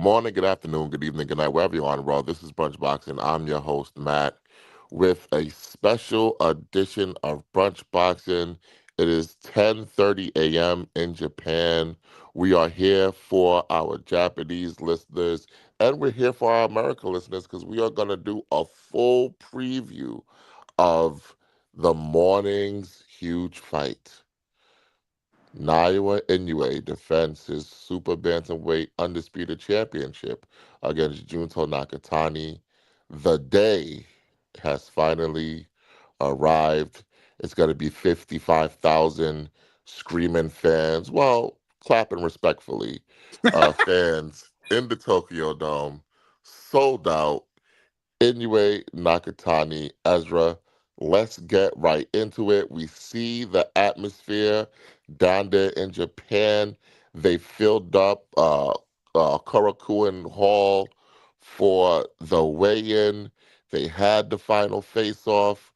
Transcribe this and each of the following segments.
morning, good afternoon, good evening, good night, wherever you are in the world. This is Brunch Boxing. I'm your host, Matt, with a special edition of Brunch Boxing. It is 10:30 a.m. in Japan. We are here for our Japanese listeners, and we're here for our American listeners because we are going to do a full preview of the morning's huge fight. Naoya Inoue defends his super bantamweight undisputed championship against Junto Nakatani. The day has finally arrived. It's going to be 55,000 screaming fans, well, clapping respectfully, fans in the Tokyo Dome, sold out. Inoue, Nakatani, Ezra. Let's get right into it. We see the atmosphere down there in Japan. They filled up Korakuen Hall for the weigh-in. They had the final face-off.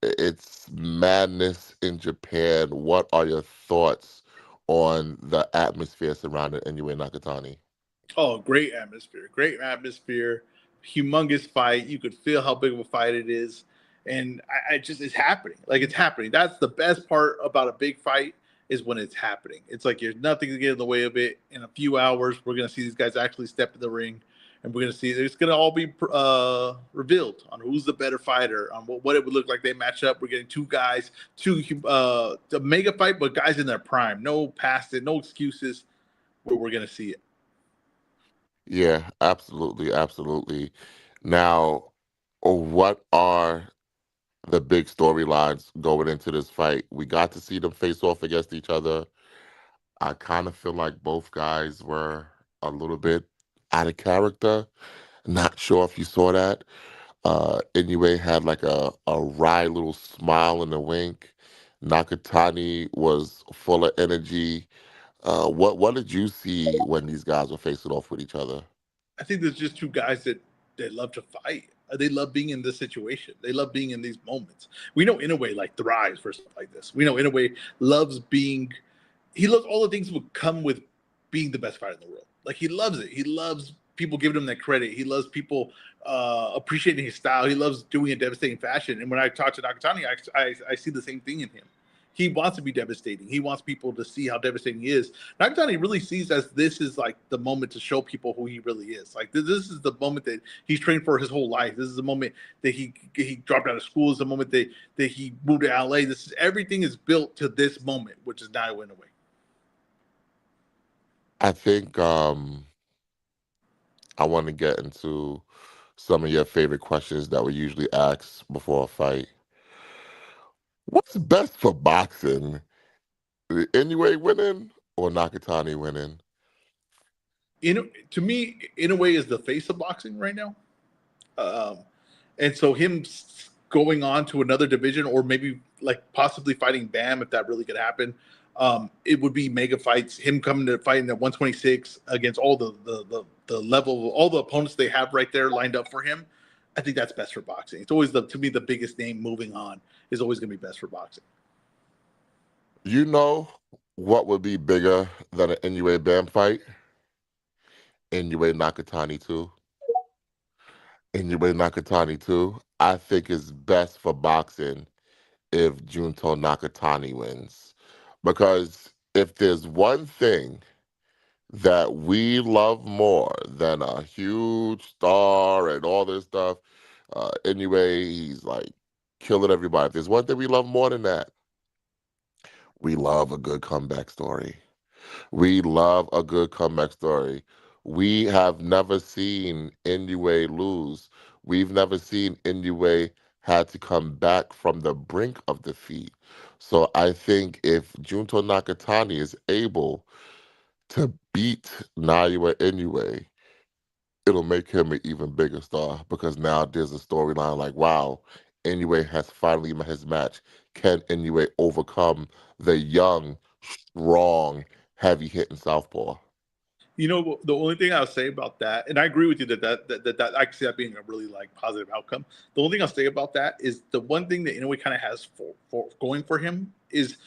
It's madness in Japan. What are your thoughts on the atmosphere surrounding Inoue Nakatani? Oh, great atmosphere. Great atmosphere. Humongous fight. You could feel how big of a fight it is. And I just, it's happening. Like, it's happening. That's the best part about a big fight is when it's happening. It's like there's nothing to get in the way of it. In a few hours, we're going to see these guys actually step in the ring. And we're going to see it's going to all be revealed on who's the better fighter, on what it would look like they match up. We're getting two guys, the mega fight, but guys in their prime. No past it, no excuses. We're going to see it. Yeah, absolutely, absolutely. Now, what are the big storylines going into this fight? We got to see them face off against each other. I kind of feel like both guys were a little bit out of character. Not sure if you saw that. Inoue had like a wry little smile and a wink. Nakatani was full of energy. What did you see when these guys were facing off with each other? I think there's just two guys that love to fight. They love being in this situation. They love being in these moments. We know Inoue like thrives for stuff like this. We know Inoue loves being. He loves all the things that would come with being the best fighter in the world. Like he loves it. He loves people giving him that credit. He loves people appreciating his style. He loves doing it in devastating fashion. And when I talk to Nakatani, I see the same thing in him. He wants to be devastating. He wants people to see how devastating he is. Nakatani really sees as this is like the moment to show people who he really is. Like this is the moment that he's trained for his whole life. This is the moment that he dropped out of school. This is the moment that he moved to LA. This is everything is built to this moment, which is now in a way. I think I want to get into some of your favorite questions that we usually ask before a fight. What's best for boxing? Inoue winning or Nakatani winning? To me, in a way, is the face of boxing right now. Um, and so him going on to another division, or maybe like possibly fighting Bam, if that really could happen, it would be mega fights. Him coming to fighting at 126 against all the level, all the opponents they have right there lined up for him. I think that's best for boxing. It's always to me the biggest name moving on is always going to be best for boxing. You know what would be bigger than an Inoue Bam fight? Inoue Nakatani too. Inoue Nakatani too. I think it's best for boxing if Junto Nakatani wins. Because if there's one thing that we love more than a huge star and all this stuff, anyway, he's like killing everybody. If there's one thing we love more than that, we love a good comeback story. We love a good comeback story. We have never seen Inoue lose. We've never seen Inoue had to come back from the brink of defeat. So I think if Junto Nakatani is able to beat Naoya Inoue, it'll make him an even bigger star because now there's a storyline like, wow, Inoue has finally met his match. Can Inoue overcome the young, strong, heavy hitting southpaw? You know, the only thing I'll say about that, and I agree with you that I can see that being a really like positive outcome. The only thing I'll say about that is the one thing that Inoue kind of has for going for him is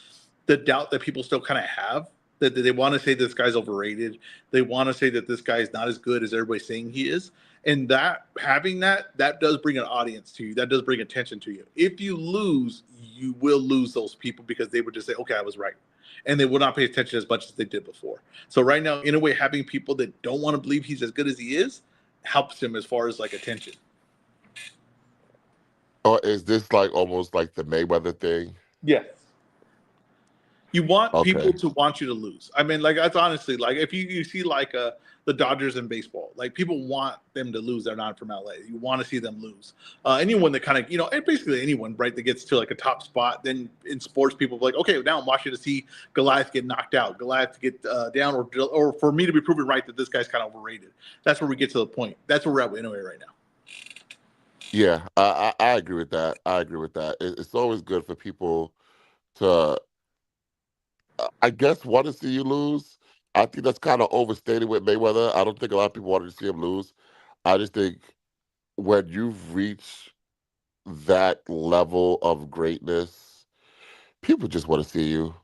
the doubt that people still kind of have That they want to say this guy's overrated. They want to say that this guy is not as good as everybody's saying he is. And that having that does bring an audience to you. That does bring attention to you. If you lose, you will lose those people because they would just say, "Okay, I was right," and they will not pay attention as much as they did before. So right now, in a way, having people that don't want to believe he's as good as he is helps him as far as like attention. Or is this like almost like the Mayweather thing? Yes. You want people Okay. to want you to lose. I mean, like that's honestly like if you see like the Dodgers in baseball, like people want them to lose. They're not from LA. You want to see them lose. Anyone that kind of and basically anyone right that gets to like a top spot, then in sports, people are like, okay, now I'm watching to see Goliath get knocked out, Goliath get down, or for me to be proven right that this guy's kind of overrated. That's where we get to the point. That's where we're at anyway right now. Yeah, I agree with that. I agree with that. It's always good for people to, I guess, want to see you lose. I think that's kind of overstated with Mayweather. I don't think a lot of people wanted to see him lose. I just think when you've reached that level of greatness, people just want to see you.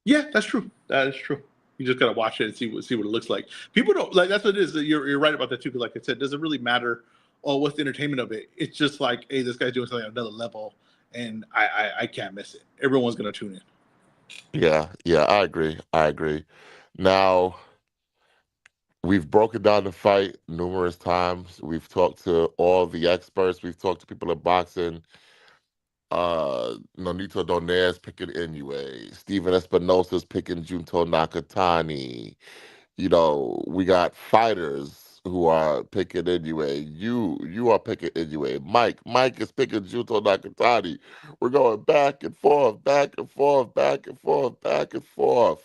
Yeah, that's true. That is true. You just gotta watch it and see what it looks like. People don't like that's what it is. You're right about that too. Because like I said, it doesn't really matter. Oh, what's the entertainment of it? It's just like, hey, this guy's doing something at another level, and I can't miss it. Everyone's gonna tune in. Yeah, yeah, I agree. I agree. Now, we've broken down the fight numerous times. We've talked to all the experts. We've talked to people in boxing. Nonito Donaire picking Inoue. Steven Espinosa's picking Junto Nakatani. We got fighters who are picking Inoue. You are picking Inoue. Mike is picking Junto Nakatani. We're going back and forth, back and forth, back and forth, back and forth.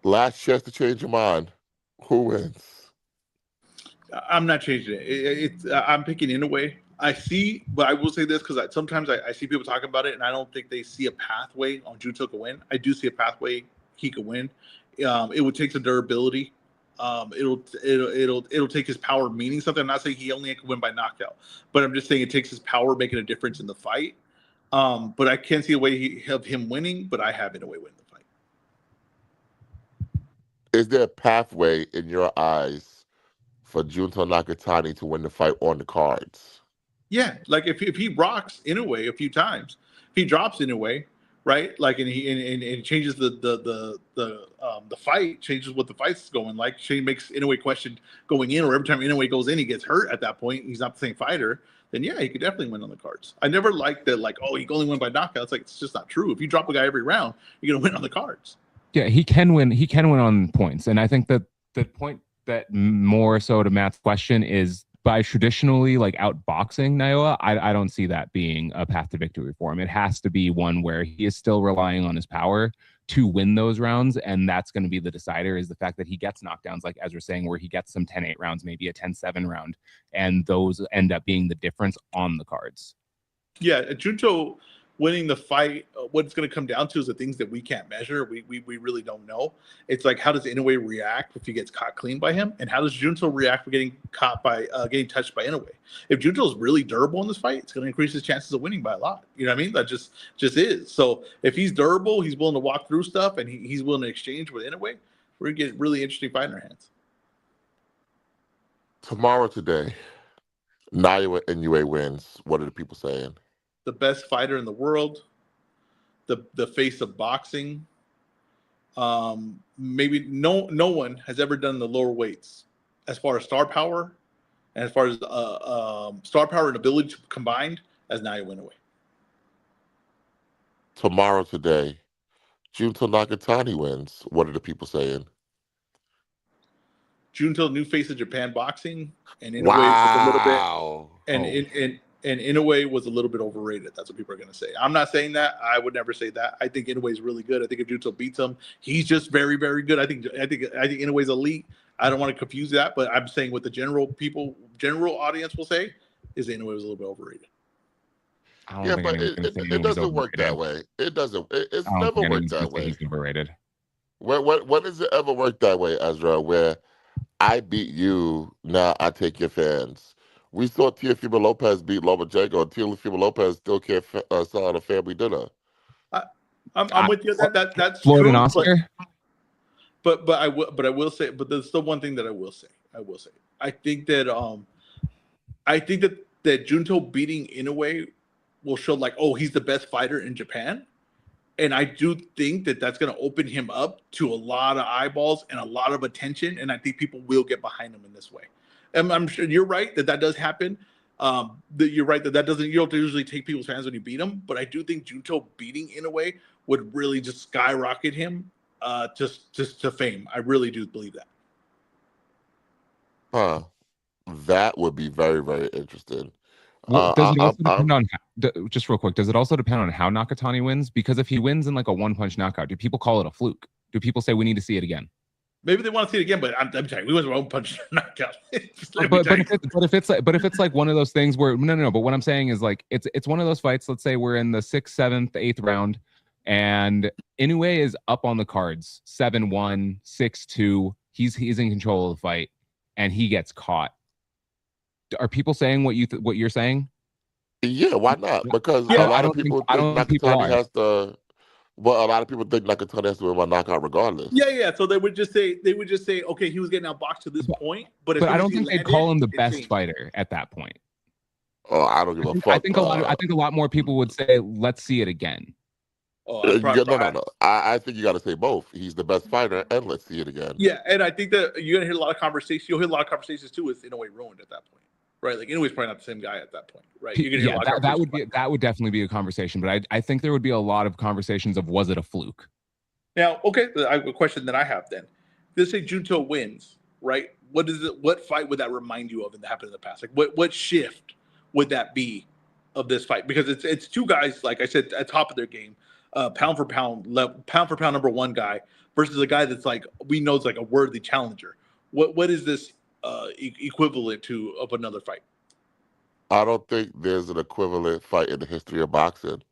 Last chance to change your mind. Who wins? I'm not changing it. I'm picking in a way. I see, but I will say this because sometimes I see people talking about it, and I don't think they see a pathway on Junto to win. I do see a pathway he could win. It would take some durability. It'll take his power meaning something. I'm not saying he only can win by knockout, but I'm just saying it takes his power making a difference in the fight. But I can see a way of him winning, but I have in a way winning the fight. Is there a pathway in your eyes for Junto Nakatani to win the fight on the cards? Yeah, like if he rocks in a way a few times, if he drops in a way, right? Like and changes the fight, changes what the fight's going like. Shane makes Inoue question going in, or every time Inoue goes in, he gets hurt. At that point, he's not the same fighter. Then yeah, he could definitely win on the cards. I never liked that, like, oh, he can only win by knockout. It's like it's just not true. If you drop a guy every round, you're gonna win on the cards. Yeah, he can win. He can win on points, and I think that the point that more so to Matt's question is by traditionally like outboxing Naoya, I don't see that being a path to victory for him. It has to be one where he is still relying on his power to win those rounds, and that's going to be the decider. Is the fact that he gets knockdowns, like Ezra saying, where he gets some 10-8 rounds, maybe a 10-7 round, and those end up being the difference on the cards. Yeah, Junto winning the fight, what it's going to come down to is the things that we can't measure. We really don't know. It's like, how does Inoue react if he gets caught clean by him, and how does Junto react for getting caught by getting touched by Inoue? If Junto is really durable in this fight, it's going to increase his chances of winning by a lot. You know what I mean? That just is. So if he's durable, he's willing to walk through stuff, and he's willing to exchange with Inoue, we're going to get a really interesting fight in our hands. Tomorrow, today, Naoya Inoue wins. What are the people saying? The best fighter in the world, the face of boxing. Maybe no one has ever done the lower weights as far as star power and as far as star power and ability to combined as Naoya Inoue. Tomorrow, today, Junto Nakatani wins. What are the people saying? Junto, new face of Japan boxing, and Inoue was a little bit, Wow. and Oh. and Inoue was a little bit overrated. That's what people are going to say. I'm not saying that. I would never say that. I think Inoue is really good. I think if Junto beats him, he's just very, very good. I think Inoue's elite. I don't want to confuse that, but I'm saying what the general audience will say is Inoue was a little bit overrated. I don't Yeah, think but anyone's it, going to say it, it Inoue's doesn't work that overrated. way. It doesn't. It's I don't never think worked anyone's going that to say way. he's overrated. When does it ever work that way, Ezra? Where I beat you, now I take your fans. We saw Teofimo Lopez beat Lomachenko, and Teofimo Lopez still can't sell out a family dinner. I'm with you. That's Floyd and true. Oscar. But I will say. But there's still one thing that I will say. I think that that Junto beating Inoue will show like, oh, he's the best fighter in Japan. And I do think that that's going to open him up to a lot of eyeballs and a lot of attention. And I think people will get behind him in this way. And I'm sure you're right that does happen. That you're right that doesn't, you don't usually take people's fans when you beat them. But I do think Junto beating Inoue would really just skyrocket him just to fame. I really do believe that. Huh. That would be very, very interesting. Well, does it also I'm depend on just real quick? Does it also depend on how Nakatani wins? Because if he wins in like a one punch knockout, do people call it a fluke? Do people say we need to see it again? Maybe they want to see it again, but I'm telling you, we went one punch knockout. But if it's like one of those things where no. But what I'm saying is like it's one of those fights. Let's say we're in the 6th, 7th, 8th round, and Inoue is up on the cards 7-1, 6-2. He's in control of the fight, and he gets caught. Are people saying what you're saying? Yeah, why not? Because a Yeah, lot of people I think don't think people Nakatani are. has to. Well, a lot of people think Nakatani has to win by knockout regardless. Yeah. So they would just say, okay, he was getting outboxed to this point, but as But soon I as don't he think they'd landed, call him the it best changed. fighter at that point. Oh, I don't give a I fuck. think a lot more people would say, "Let's see it again." Oh, I No. I think you got to say both. He's the best fighter, and let's see it again. yeah, and I think that you're gonna hear a lot of conversations. You'll hear a lot of conversations too with Inoue ruined at that point, right? Like Inoue's probably not the same guy at that point, right? You're gonna hear a lot of that would definitely be a conversation. But I think there would be a lot of conversations of was it a fluke? Now, okay, I have a question that I have then. Let's say Junto wins, right? What is it? What fight would that remind you of that happened in the past? Like, what shift would that be of this fight? Because it's two guys, like I said, at top of their game, pound for pound, number one guy versus a guy that's like we know is like a worthy challenger. What is this equivalent to of another fight? I don't think there's an equivalent fight in the history of boxing.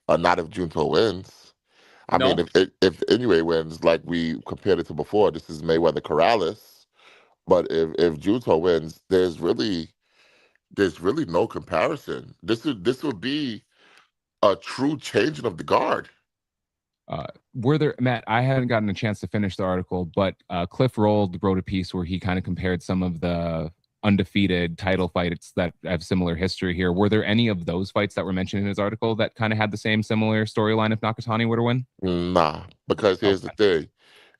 Not if Junto wins. I mean, No. if Inoue wins, like we compared it to before, this is Mayweather Corrales. But if Junto wins, there's really no comparison. This would be a true changing of the guard. Were there, Matt? I haven't gotten a chance to finish the article, but Cliff Rold wrote a piece where he kind of compared some of the undefeated title fights that have similar history here. Were there any of those fights that were mentioned in his article that kind of had the same similar storyline if Nakatani were to win? Nah, because here's the Okay. thing.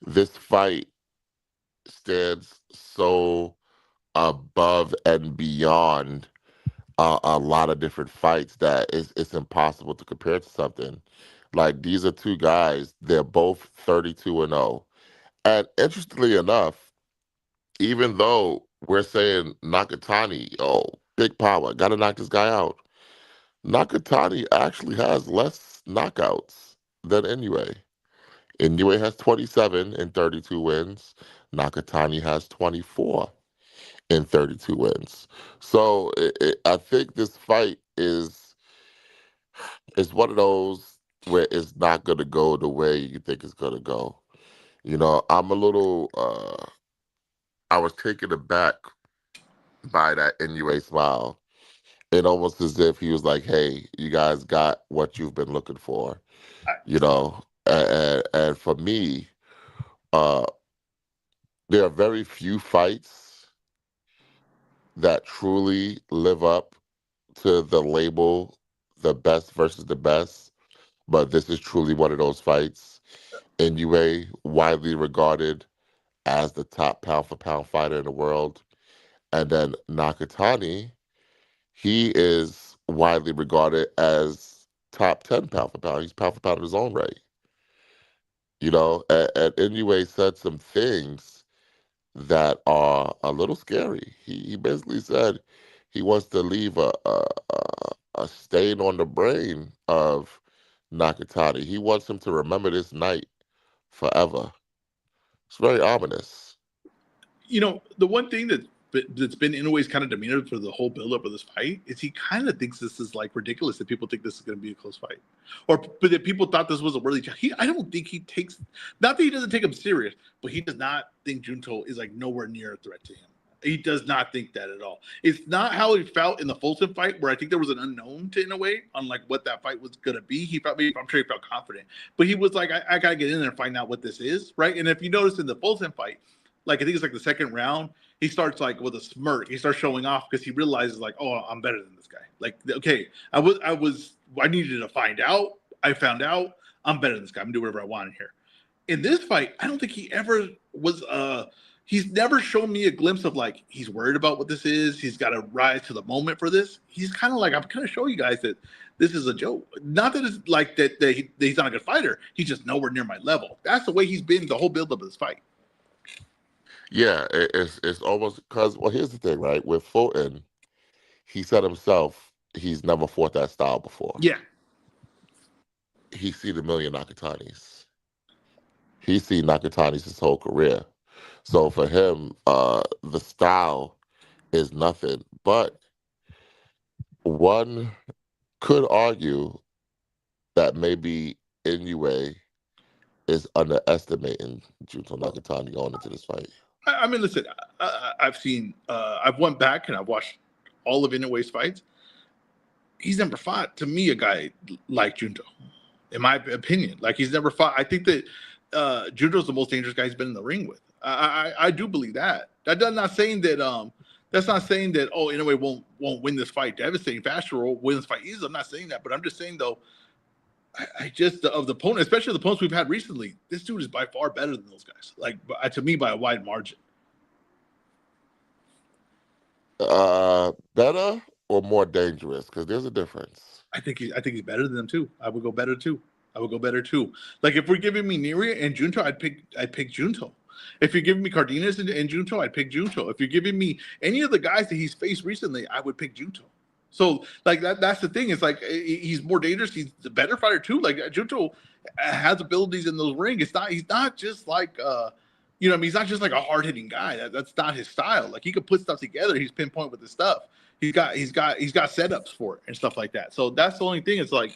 This fight stands so above and beyond a lot of different fights that it's impossible to compare to something. Like these are two guys, they're both 32 and 0. And interestingly enough, even though we're saying Nakatani, oh, big power, gotta knock this guy out. Nakatani actually has less knockouts than Inoue. Inoue has 27 in 32 wins. Nakatani has 24 in 32 wins. So I think this fight is one of those where it's not going to go the way you think it's going to go. I'm a little, I was taken aback by that Inoue smile. It almost as if he was like, hey, you guys got what you've been looking for, and for me, uh, there are very few fights that truly live up to the label, the best versus the best. But this is truly one of those fights. Inoue, widely regarded as the top pound for pound fighter in the world. And then Nakatani, he is widely regarded as top 10 pound for pound. He's pound for pound in his own right. And Inoue said some things that are a little scary. He basically said he wants to leave a stain on the brain of Nakatani. He wants him to remember this night forever. It's very ominous. The one thing that's been in a ways kind of demeanor for the whole buildup of this fight is he kind of thinks this is like ridiculous that people think this is going to be a close fight, but that people thought this was a worthy challenge. I don't think he takes, not that he doesn't take him serious, but he does not think Junto is like nowhere near a threat to him. He does not think that at all. It's not how he felt in the Fulton fight, where I think there was an unknown to, in a way, on like what that fight was gonna be. He felt, I'm sure he felt confident, but he was like, I gotta get in there and find out what this is, right? And if you notice in the Fulton fight, like I think it's like the second round, he starts like with a smirk. He starts showing off because he realizes like, oh, I'm better than this guy. Like, okay, I needed to find out. I found out I'm better than this guy. I'm gonna do whatever I want in here. In this fight, I don't think he ever was he's never shown me a glimpse of like he's worried about what this is. He's got to rise to the moment for this. He's kind of like, I'm kind of showing you guys that this is a joke. Not that it's like that he's not a good fighter. He's just nowhere near my level. That's the way he's been the whole build up of this fight. Yeah, it's almost because, well, here's the thing, right? With Fulton, he said himself he's never fought that style before. Yeah. He's seen a million Nakatanis. He's seen Nakatanis his whole career. So for him, the style is nothing. But one could argue that maybe Inoue is underestimating Junto Nakatani going into this fight. I mean, listen, I've went back and I've watched all of Inoue's fights. He's never fought, to me, a guy like Junto, in my opinion. Like, he's never fought. I think that Junto's the most dangerous guy he's been in the ring with. I do believe that. That's not saying that oh, Inoue won't win this fight devastating faster or win this fight easily. I'm not saying that, but I'm just saying though, I just of the opponent, especially the opponents we've had recently, this dude is by far better than those guys. Like, to me, by a wide margin. Better or more dangerous? Because there's a difference. I think he's better than them too. I would go better too. Like, if we're giving me Niria and Junto, I'd pick Junto. If you're giving me Cardenas and Junto, I'd pick Junto. If you're giving me any of the guys that he's faced recently, I would pick Junto. So like that's the thing. It's like he's more dangerous. He's the better fighter too. Like, Junto has abilities in those rings. He's not just like you know what I mean, he's not just like a hard hitting guy. That's not his style. Like, he could put stuff together. He's pinpoint with his stuff. He's got setups for it and stuff like that. So that's the only thing. It's like,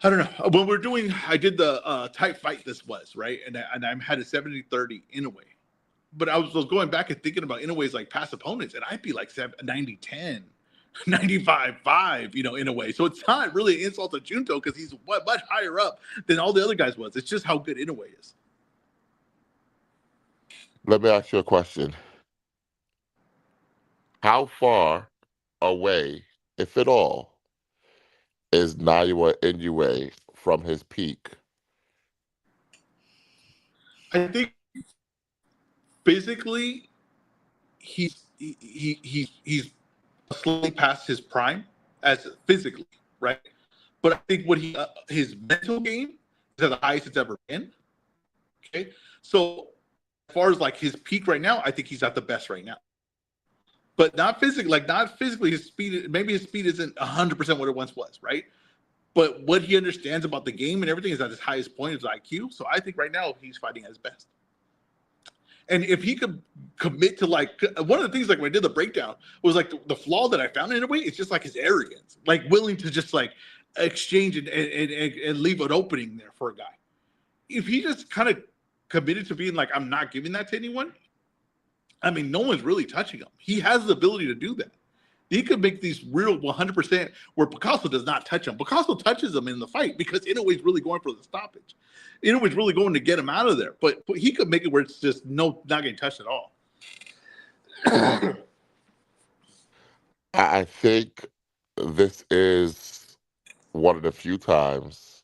I don't know. When I did the type fight this was, right? And I had a 70-30 Inoue. But I was going back and thinking about Inoue's like past opponents, and I'd be like 90-10, 95-5, in a way. So it's not really an insult to Junto because he's much higher up than all the other guys was. It's just how good Inoue is. Let me ask you a question. How far away, if at all, is Naoya Inoue from his peak? I think physically, he's slightly past his prime as physically, right? But I think what his mental game is at the highest it's ever been. Okay, so as far as like his peak right now, I think he's at the best right now. But not physically, his speed. Maybe his speed isn't 100% what it once was, right? But what he understands about the game and everything is at his highest point is IQ. So I think right now he's fighting at his best. And if he could commit to like one of the things, like when I did the breakdown, was like the flaw that I found in a way, it's just like his arrogance, like willing to just like exchange and leave an opening there for a guy. If he just kind of committed to being like, I'm not giving that to anyone, I mean, no one's really touching him. He has the ability to do that. He could make these real 100% where Picasso does not touch him. Picasso touches him in the fight because Inoue's really going for the stoppage. Inoue's really going to get him out of there. But he could make it where it's just not getting touched at all. I think this is one of the few times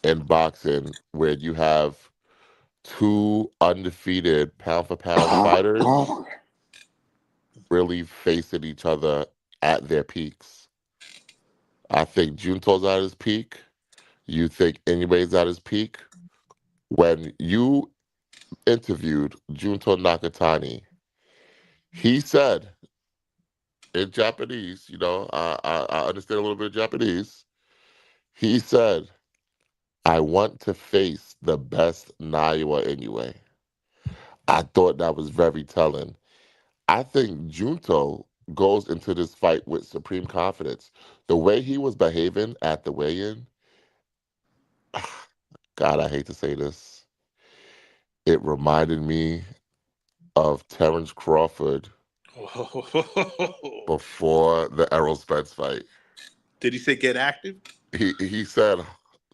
in boxing where you have two undefeated pound for pound fighters really facing each other at their peaks. I think Junto's at his peak. You think Inoue's at his peak. When you interviewed Junto Nakatani, he said in Japanese, I understand a little bit of Japanese. He said, I want to face the best Naoya Inoue. I thought that was very telling. I think Junto goes into this fight with supreme confidence. The way he was behaving at the weigh-in, God, I hate to say this. It reminded me of Terrence Crawford Oh. before the Errol Spence fight. Did he say get active? He said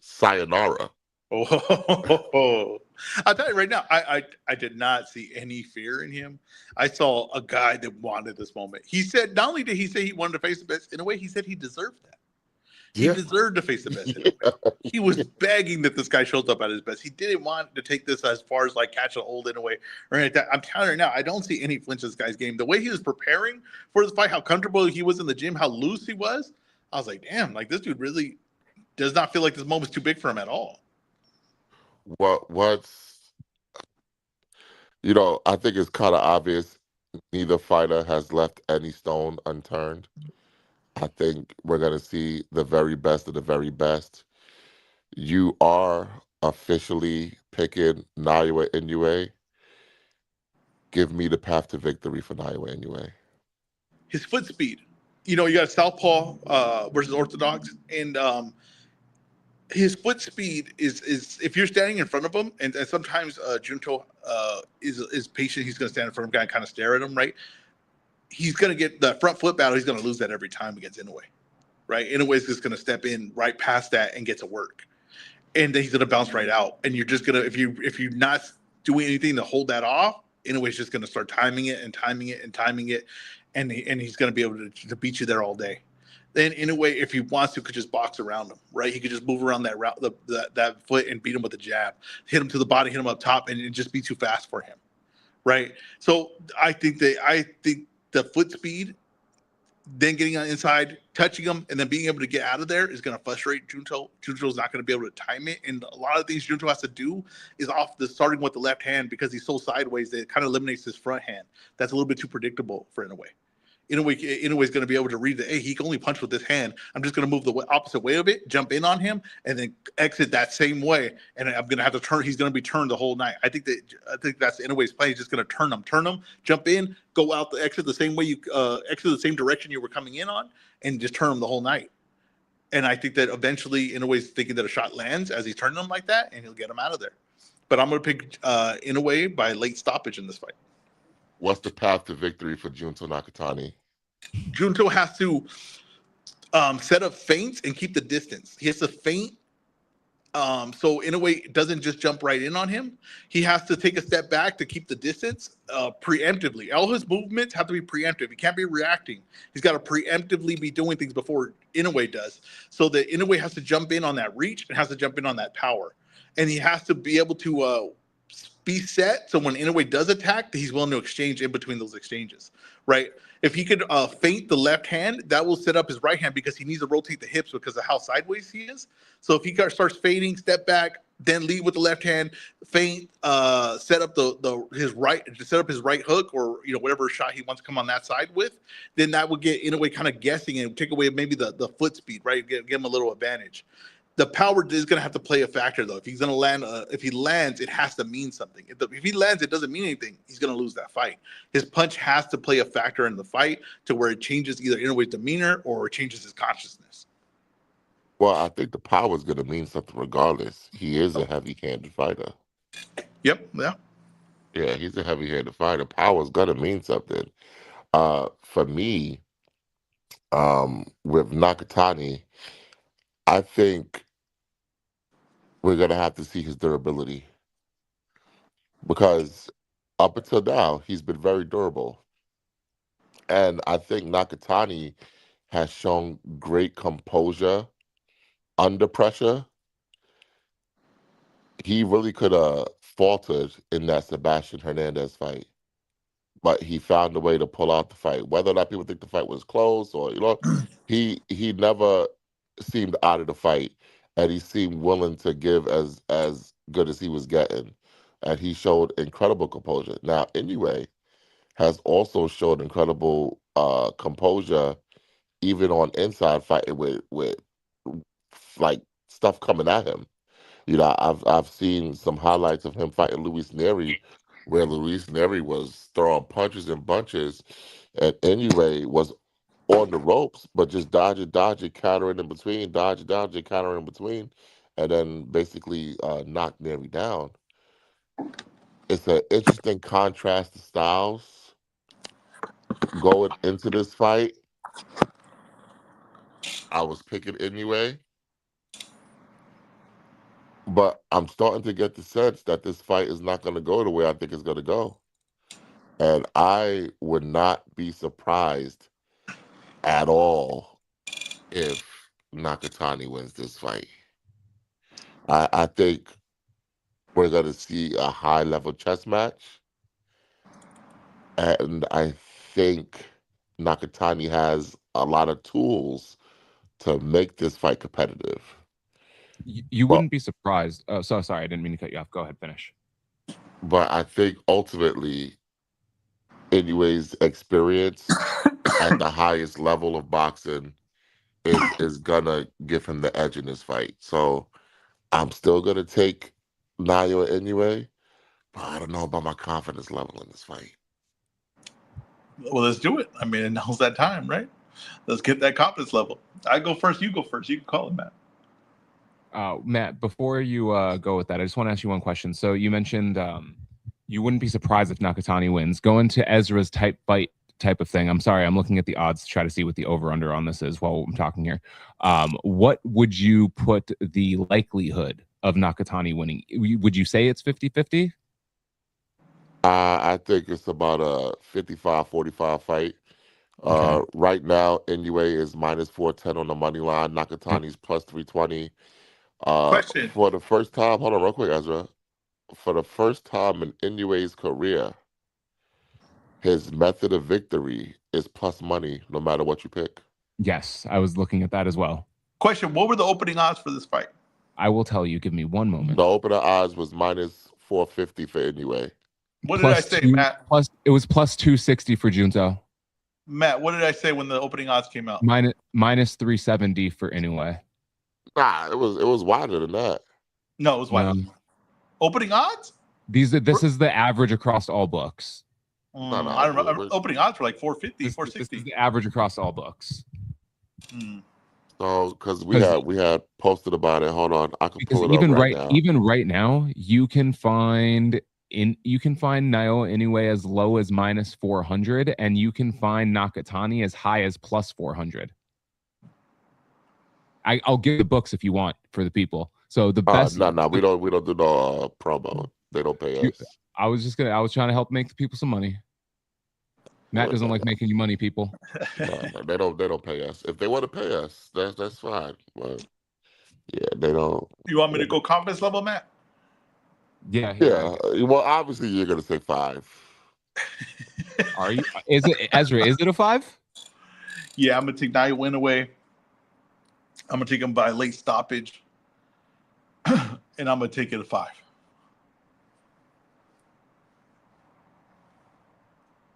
sayonara. Oh, I'll tell you right now, I did not see any fear in him. I saw a guy that wanted this moment. He said not only did he say he wanted to face the best, in a way he said he deserved that. He Yeah. deserved to face the best in a way. Yeah. He was begging that this guy shows up at his best. He didn't want to take this as far as like catch an old in a way or anything like that. I'm telling you now, I don't see any flinch in this guy's game. The way he was preparing for this fight, how comfortable he was in the gym, how loose he was, I was like, damn, like this dude really does not feel like this moment's too big for him at all. What's I think it's kind of obvious neither fighter has left any stone unturned. I think we're going to see the very best of the very best. You are officially picking Naoya Inoue. Give me the path to victory for Naoya Inoue. His foot speed. You got Southpaw versus Orthodox, and his foot speed is if you're standing in front of him, and sometimes Junto is patient. He's going to stand in front of him, guy, and kind of stare at him, right? He's going to get the front foot battle. He's going to lose that every time against Inoue, right? Inoue's just going to step in right past that and get to work, and then he's going to bounce right out. And you're just gonna if you're not doing anything to hold that off, Inoue's just going to start timing it and timing it and timing it, and he's going to be able to beat you there all day. Then in a way, if he wants to, could just box around him, right? He could just move around that route, that foot, and beat him with a jab, hit him to the body, hit him up top, and it just be too fast for him, right? So I think the foot speed, then getting on inside, touching him, and then being able to get out of there is going to frustrate Junto. Junto's not going to be able to time it, and a lot of things Junto has to do is off the starting with the left hand because he's so sideways that it kind of eliminates his front hand. That's a little bit too predictable for in a way. In a way, is going to be able to read that. Hey, he can only punch with this hand. I'm just going to move the opposite way of it, jump in on him, and then exit that same way. And I'm going to have to turn. He's going to be turned the whole night. I think that's Inoue's play. He's just going to turn him, jump in, go out the exit the same way you exit the same direction you were coming in on, and just turn him the whole night. And I think that eventually Inoue's thinking that a shot lands as he's turning him like that, and he'll get him out of there. But I'm going to pick Inoue by late stoppage in this fight. What's the path to victory for Junto Nakatani? Junto has to set up feints and keep the distance. He has to feint. So in a way, it doesn't just jump right in on him. He has to take a step back to keep the distance preemptively. All his movements have to be preemptive. He can't be reacting. He's got to preemptively be doing things before Inoue does. So that Inoue has to jump in on that reach and has to jump in on that power. And he has to be able to be set so when Inoue does attack, he's willing to exchange in between those exchanges, right? If he could feint the left hand, that will set up his right hand because he needs to rotate the hips because of how sideways he is. So if he starts fading, step back, then lead with the left hand, feint, set up set up his right hook or whatever shot he wants to come on that side with, then that would get Inoue kind of guessing and take away maybe the foot speed, right? Give him a little advantage. The power is going to have to play a factor though. If he's going to land, if he lands, it has to mean something. If he lands, it doesn't mean anything. He's going to lose that fight. His punch has to play a factor in the fight to where it changes either Inoue's demeanor or it changes his consciousness. Well, I think the power is going to mean something regardless. He is a heavy-handed fighter. Yep. Yeah. Yeah, he's a heavy-handed fighter. Power is going to mean something. For me, with Nakatani, I think we're going to have to see his durability because up until now, he's been very durable. And I think Nakatani has shown great composure under pressure. He really could have faltered in that Sebastian Hernandez fight, but he found a way to pull out the fight. Whether or not people think the fight was close or he never seemed out of the fight, and he seemed willing to give as good as he was getting, and he showed incredible composure. Now, anyway, has also showed incredible composure even on inside fighting with like stuff coming at him. I've seen some highlights of him fighting Luis Neri, where Luis Neri was throwing punches and bunches, and anyway was on the ropes, but just dodging, countering in between, dodging, countering in between, and then basically knocked Neri down. it's an interesting contrast to styles going into this fight. I was picking anyway, but I'm starting to get the sense that this fight is not going to go the way I think it's going to go. And I would not be surprised at all if Nakatani wins this fight. I think we're going to see a high level chess match. And I think Nakatani has a lot of tools to make this fight competitive. You But wouldn't be surprised. Oh, so sorry, I didn't mean to cut you off. Go ahead, finish. but I think ultimately, anyways, experience at the highest level of boxing is gonna give him the edge in this fight. So I'm still gonna take Nayo anyway, but I don't know about my confidence level in this fight. Well, let's do it. I mean, now's that time, right? Let's get that confidence level. I go first. You go first. You can call it, Matt. Matt, before you go with that, I just want to ask you one question. So you mentioned you wouldn't be surprised if Nakatani wins. Going to Ezra's type fight type of thing. I'm sorry, I'm looking at the odds to try to see what the over under on this is while I'm talking here. What would you put the likelihood of Nakatani winning? Would you say it's 50-50? I think it's about a 55-45 fight. Okay. Right now, Inoue is minus 410 on the money line. Yep. Nakatani's plus 320. Question. For the first time, hold on real quick, Ezra. For the first time in Inoue's career, his method of victory is plus money, no matter what you pick. Yes, I was looking at that as well. Question. What were the opening odds for this fight? I will tell you. Give me one moment. The opener odds was minus 450 for Inoue. What did I Plus say, two. Matt? Plus it was plus 260 for Junto. Matt, what did I say when the opening odds came out? Minus 370 for Inoue. Nah, it was wider than that. No, it was No. wider. Opening odds? This is the average across all books. No, no, I don't know. Opening odds were like 450, This 460. is the average across all books. So, because we had posted about it. Hold on, I can Because pull it up right now. even right now, you can find Naoya anyway as low as minus 400, and you can find Nakatani as high as plus 400. I'll give the books if you want for the people. So the best. No, we don't do no promo. They don't pay us. I was trying to help make the people some money. Matt doesn't like making you money, people. No, they don't pay us. If they want to pay us, that's fine. But yeah, they don't. You want me to go confidence level, Matt? Yeah. Yeah. Well, obviously you're gonna say 5. Are you? Is it Ezra? Is it a 5? Yeah, I'm gonna take Naya win away. I'm gonna take him by late stoppage, and I'm gonna take it a 5.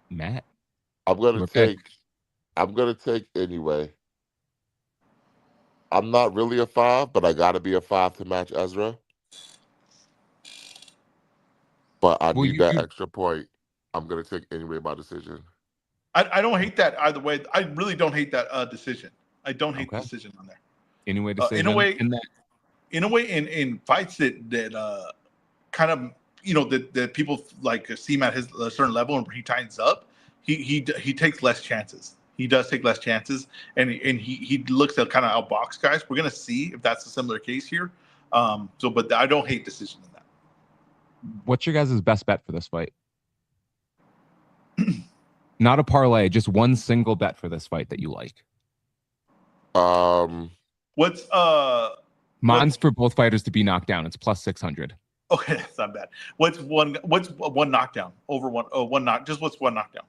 Matt, I'm gonna we're take. I'm gonna take anyway. I'm not really a 5, but I gotta be a 5 to match Ezra. But I Well, need that extra point. I'm gonna take anyway by decision. I don't hate that either way. I really don't hate that decision. I don't hate the decision on there. Anyway, decision. In a way, in fights that kind of that people like see him at his a certain level and he tightens up, he takes less chances. He does take less chances, and he looks to kind of outbox guys. We're gonna see if that's a similar case here. But I don't hate decision in that. What's your guys' best bet for this fight? Not a parlay, just one single bet for this fight that you like. What's Mine's for both fighters to be knocked down. It's plus 600. Okay, that's not bad. What's one knockdown over one? Oh, one knock. Just what's one knockdown?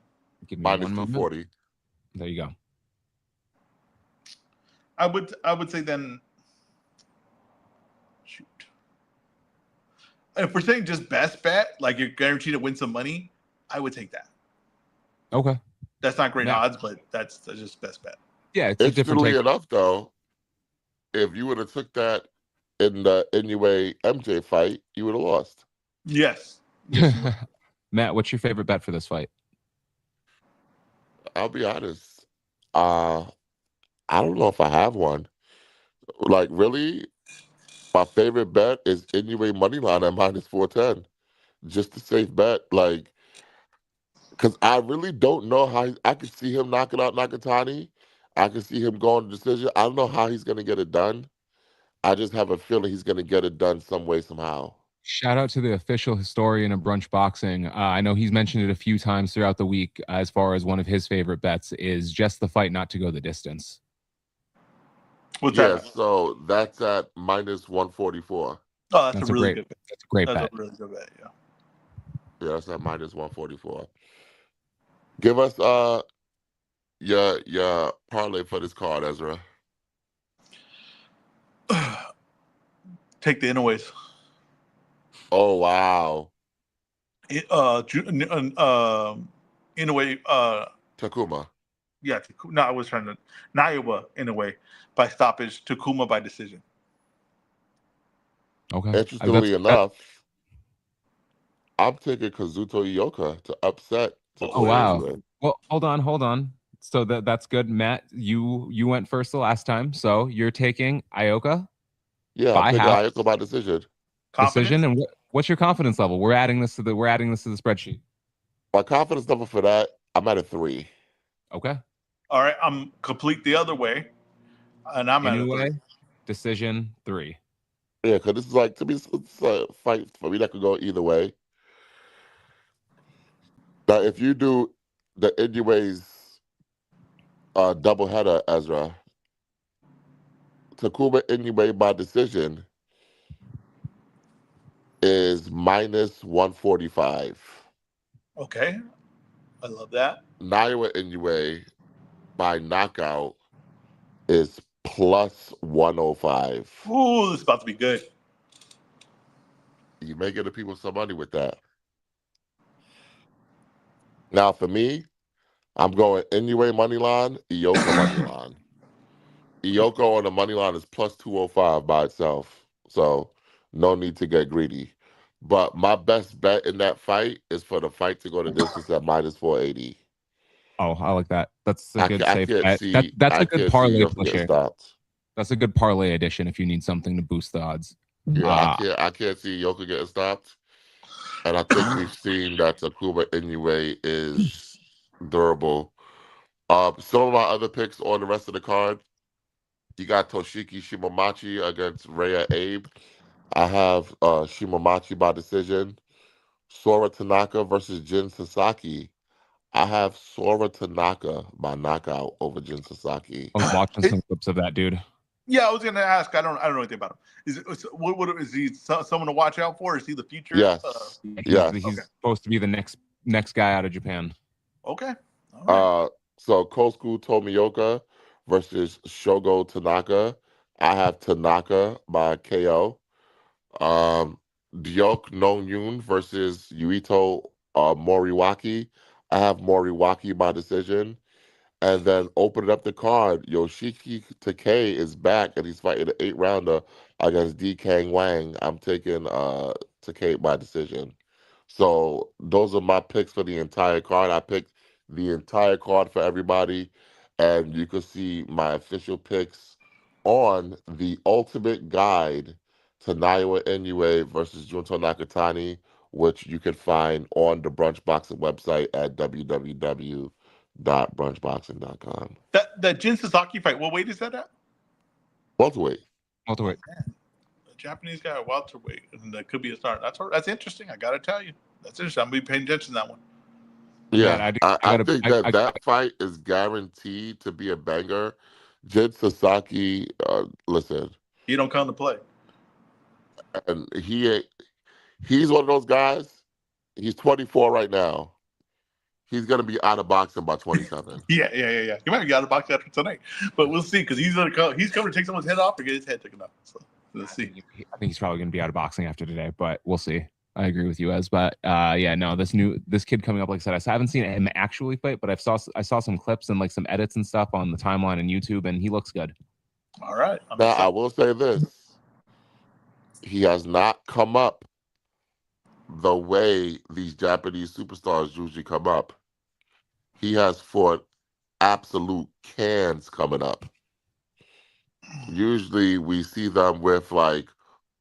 Give me minus one moment. 240. There you go. I would say then. Shoot. If we're saying just best bet, like you're guaranteed to win some money, I would take that. Okay. That's not great odds, but that's just best bet. Yeah, it's a different take. Enough, though, if you would have took that in the Inoue MJ fight, you would have lost. Yes. Matt, what's your favorite bet for this fight? I'll be honest. I don't know if I have one. Like, really, my favorite bet is Inoue money line at minus 410. just a safe bet. Like, because I really don't know how I could see him knocking out Nakatani. I can see him going to decision. I don't know how he's going to get it done. I just have a feeling he's going to get it done some way, somehow. Shout out to the official historian of Brunch Boxing. I know he's mentioned it a few times throughout the week as far as one of his favorite bets is just the fight not to go the distance. What's Yeah, that? so that's at minus 144. Oh, that's a That's a really great good bet. that's a great That's a bet. really good bet. Yeah, that's at minus 144. Give us your parlay for this card, Ezra. Yeah. Take the Inaways. Oh wow. Inaway. Takuma. Yeah. No, I was trying to Naiwa Inaway by stoppage. Takuma by decision. Okay. Interestingly enough, I'm taking Kazuto Ioka to upset Oh Takuma wow. Inoue. Well, hold on. So that's good, Matt. You went first the last time, so you're taking Ioka Yeah, I'm by taking half Ioka by decision. decision. Confidence. And what's your confidence level? We're adding this to the spreadsheet. My confidence level for that, I'm at a 3. Okay. All right. I'm complete the other way, and I'm at a 3. Inoue decision 3. Yeah, because this is like, to me, it's a fight for me that could go either way. Now, if you do the Inoue's doubleheader, Ezra, Takuma Inoue by decision is minus 145. Okay. I love that. Naira Inoue by knockout is plus 105. Ooh, this is about to be good. You may get the people some money with that. Now, for me, I'm going Inoue money line, Ioka money line. Iyoko on the money line is plus 205 by itself. So no need to get greedy. But my best bet in that fight is for the fight to go to distance at minus 480. Oh, I like that. That's a good I safe can't bet. see That's a good parlay Iyoko getting pusher. stopped. That's a good parlay addition if you need something to boost the odds. Yeah, Uh I can't see Iyoko getting stopped. And I think we've seen that Takuma Inoue is durable. Some of my other picks on the rest of the card, you got Toshiki Shimamachi against Rhea Abe. I have Shimamachi by decision. Sora Tanaka versus Jin Sasaki. I have Sora Tanaka by knockout over Jin Sasaki. I was watching some clips of that dude. Yeah, I was gonna ask. I don't know anything about him. What is he? Someone to watch out for? Is he the future? Yes. He's Yes. supposed to be the next guy out of Japan. Okay. All right. Uh so Kosuke Tomioka versus Shogo Tanaka. I have Tanaka by KO. Um Diok No Yoon versus Yuito Moriwaki. I have Moriwaki by decision. And then opening up the card, Yoshiki Takei is back and he's fighting an 8 rounder against D Kang Wang. I'm taking Takei by decision. So those are my picks for the entire card. I picked the entire card for everybody, and you can see my official picks on the ultimate guide to Naoya Inoue versus Junto Nakatani, which you can find on the Brunch Boxing website at www.brunchboxing.com. That Jin Sasaki fight. What weight is that at? Welterweight. Oh Welterweight. man, a Japanese guy at welterweight, and that could be a start. That's interesting. I gotta tell you, that's interesting. I'm gonna be paying attention to that one. Man, Yeah, I do. I think that that fight is guaranteed to be a banger. Jin Sasaki, listen, He don't come to play. and he's one of those guys. He's 24 right now. He's gonna be out of boxing by 27. Yeah. He might be out of the box after tonight, but we'll see because he's gonna come. He's coming to take someone's head off or get his head taken off. So let's see. I think he's probably going to be out of boxing after today, but we'll see. I agree with you, Ez. But yeah, no, this kid coming up, like I said, I haven't seen him actually fight, but I saw some clips and like some edits and stuff on the timeline and YouTube, and he looks good. All right. Now I will say this: he has not come up the way these Japanese superstars usually come up. He has fought absolute cans coming up. Usually we see them with like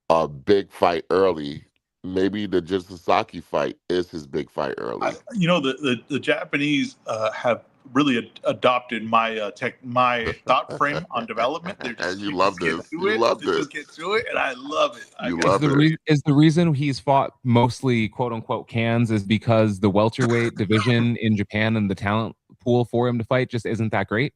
a big fight early maybe the Jisasaki fight is his big fight early. The Japanese have really adopted my thought frame on development. And you They love just get this. to You it. love They this. just get to it, and I love it. I You got love it. Is the reason he's fought mostly quote unquote cans is because the welterweight division in Japan and the talent pool for him to fight just isn't that great?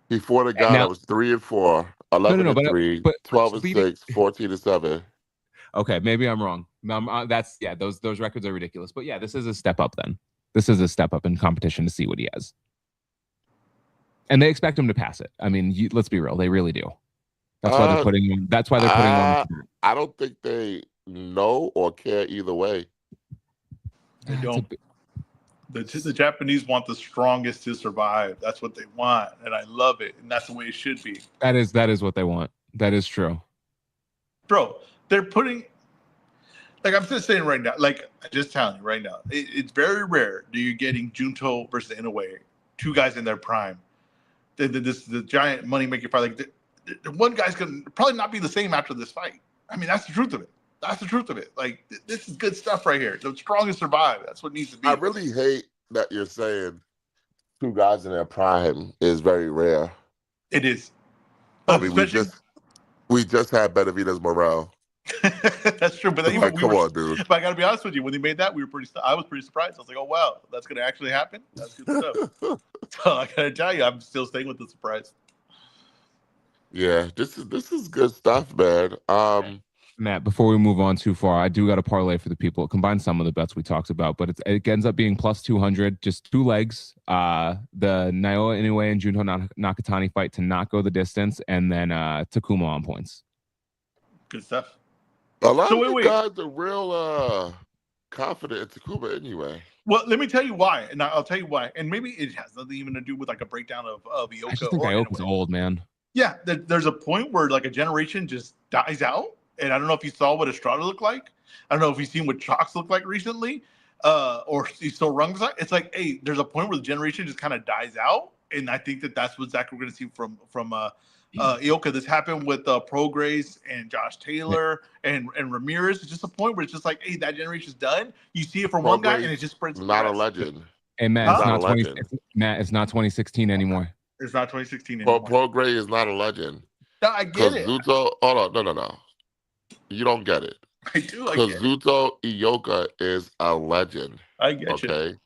He fought a And guy now, that was 3-4, no, no, 11 no, and 3, but 12 and beating. 6, 14 and 7. Okay, maybe I'm wrong. That's those records are ridiculous. But yeah, this is a step up. Then this is a step up in competition to see what he has, and they expect him to pass it. I mean, let's be real, they really do. That's why they're Uh, putting him. That's why they're putting him on the I, card. I don't think they know or care either way. They It's a don't. The Japanese want the strongest to survive. That's what they want, and I love it. And that's the way it should be, that is what they want. That is true. bro. They're putting, like I'm just saying right now, like I'm just telling you right now, it's very rare that you're getting Junto versus Inoue, two guys in their prime. The giant money making fight. Like the one guy's gonna probably not be the same after this fight. I mean, that's the truth of it. That's the truth of it. Like this is good stuff right here. The strongest survive. That's what needs to be. I really hate that you're saying two guys in their prime is very rare. It is. I mean, Especially we just had Benavidez Morel. that's true, but then Like, come on, dude. But I gotta be honest with you. When they made that, I was pretty surprised. I was like, "Oh wow, that's gonna actually happen. That's good stuff." So I gotta tell you, I'm still staying with the surprise. Yeah, this is good stuff, man. Matt, before we move on too far, I do got a parlay for the people. Combine some of the bets we talked about, but it ends up being plus 200, just two legs. The Naoya Inoue and Junto Nakatani fight to not go the distance, and then Takuma on points. Good stuff. A lot So of you wait. guys are real confident in Takuma anyway. Well, let me tell you why, and I'll tell you why. And maybe it has nothing even to do with like a breakdown of Ioka. I just think or Ioka's Inoue. old, man. Yeah, there's a point where like a generation just dies out. And I don't know if you saw what Estrada looked like. I don't know if you've seen what Chalks looked like recently, or you saw Rungs. It's like, hey, there's a point where the generation just kind of dies out, and I think that's what exactly we're going to see from Ioka. This happened with Prograis and Josh Taylor and Ramirez. It's just a point where it's just like, hey, that generation's done. You see it from one guy, and it just spreads. Not a rest. legend. Hey Matt, it's Not not a 20. legend. Matt, it's not 2016 anymore. It's not 2016 anymore. Prograis is not a legend. No, I get it. Kazuto, hold on, no. You don't get it. I do. I get it. Kazuto Ioka is a legend. I get you. Okay.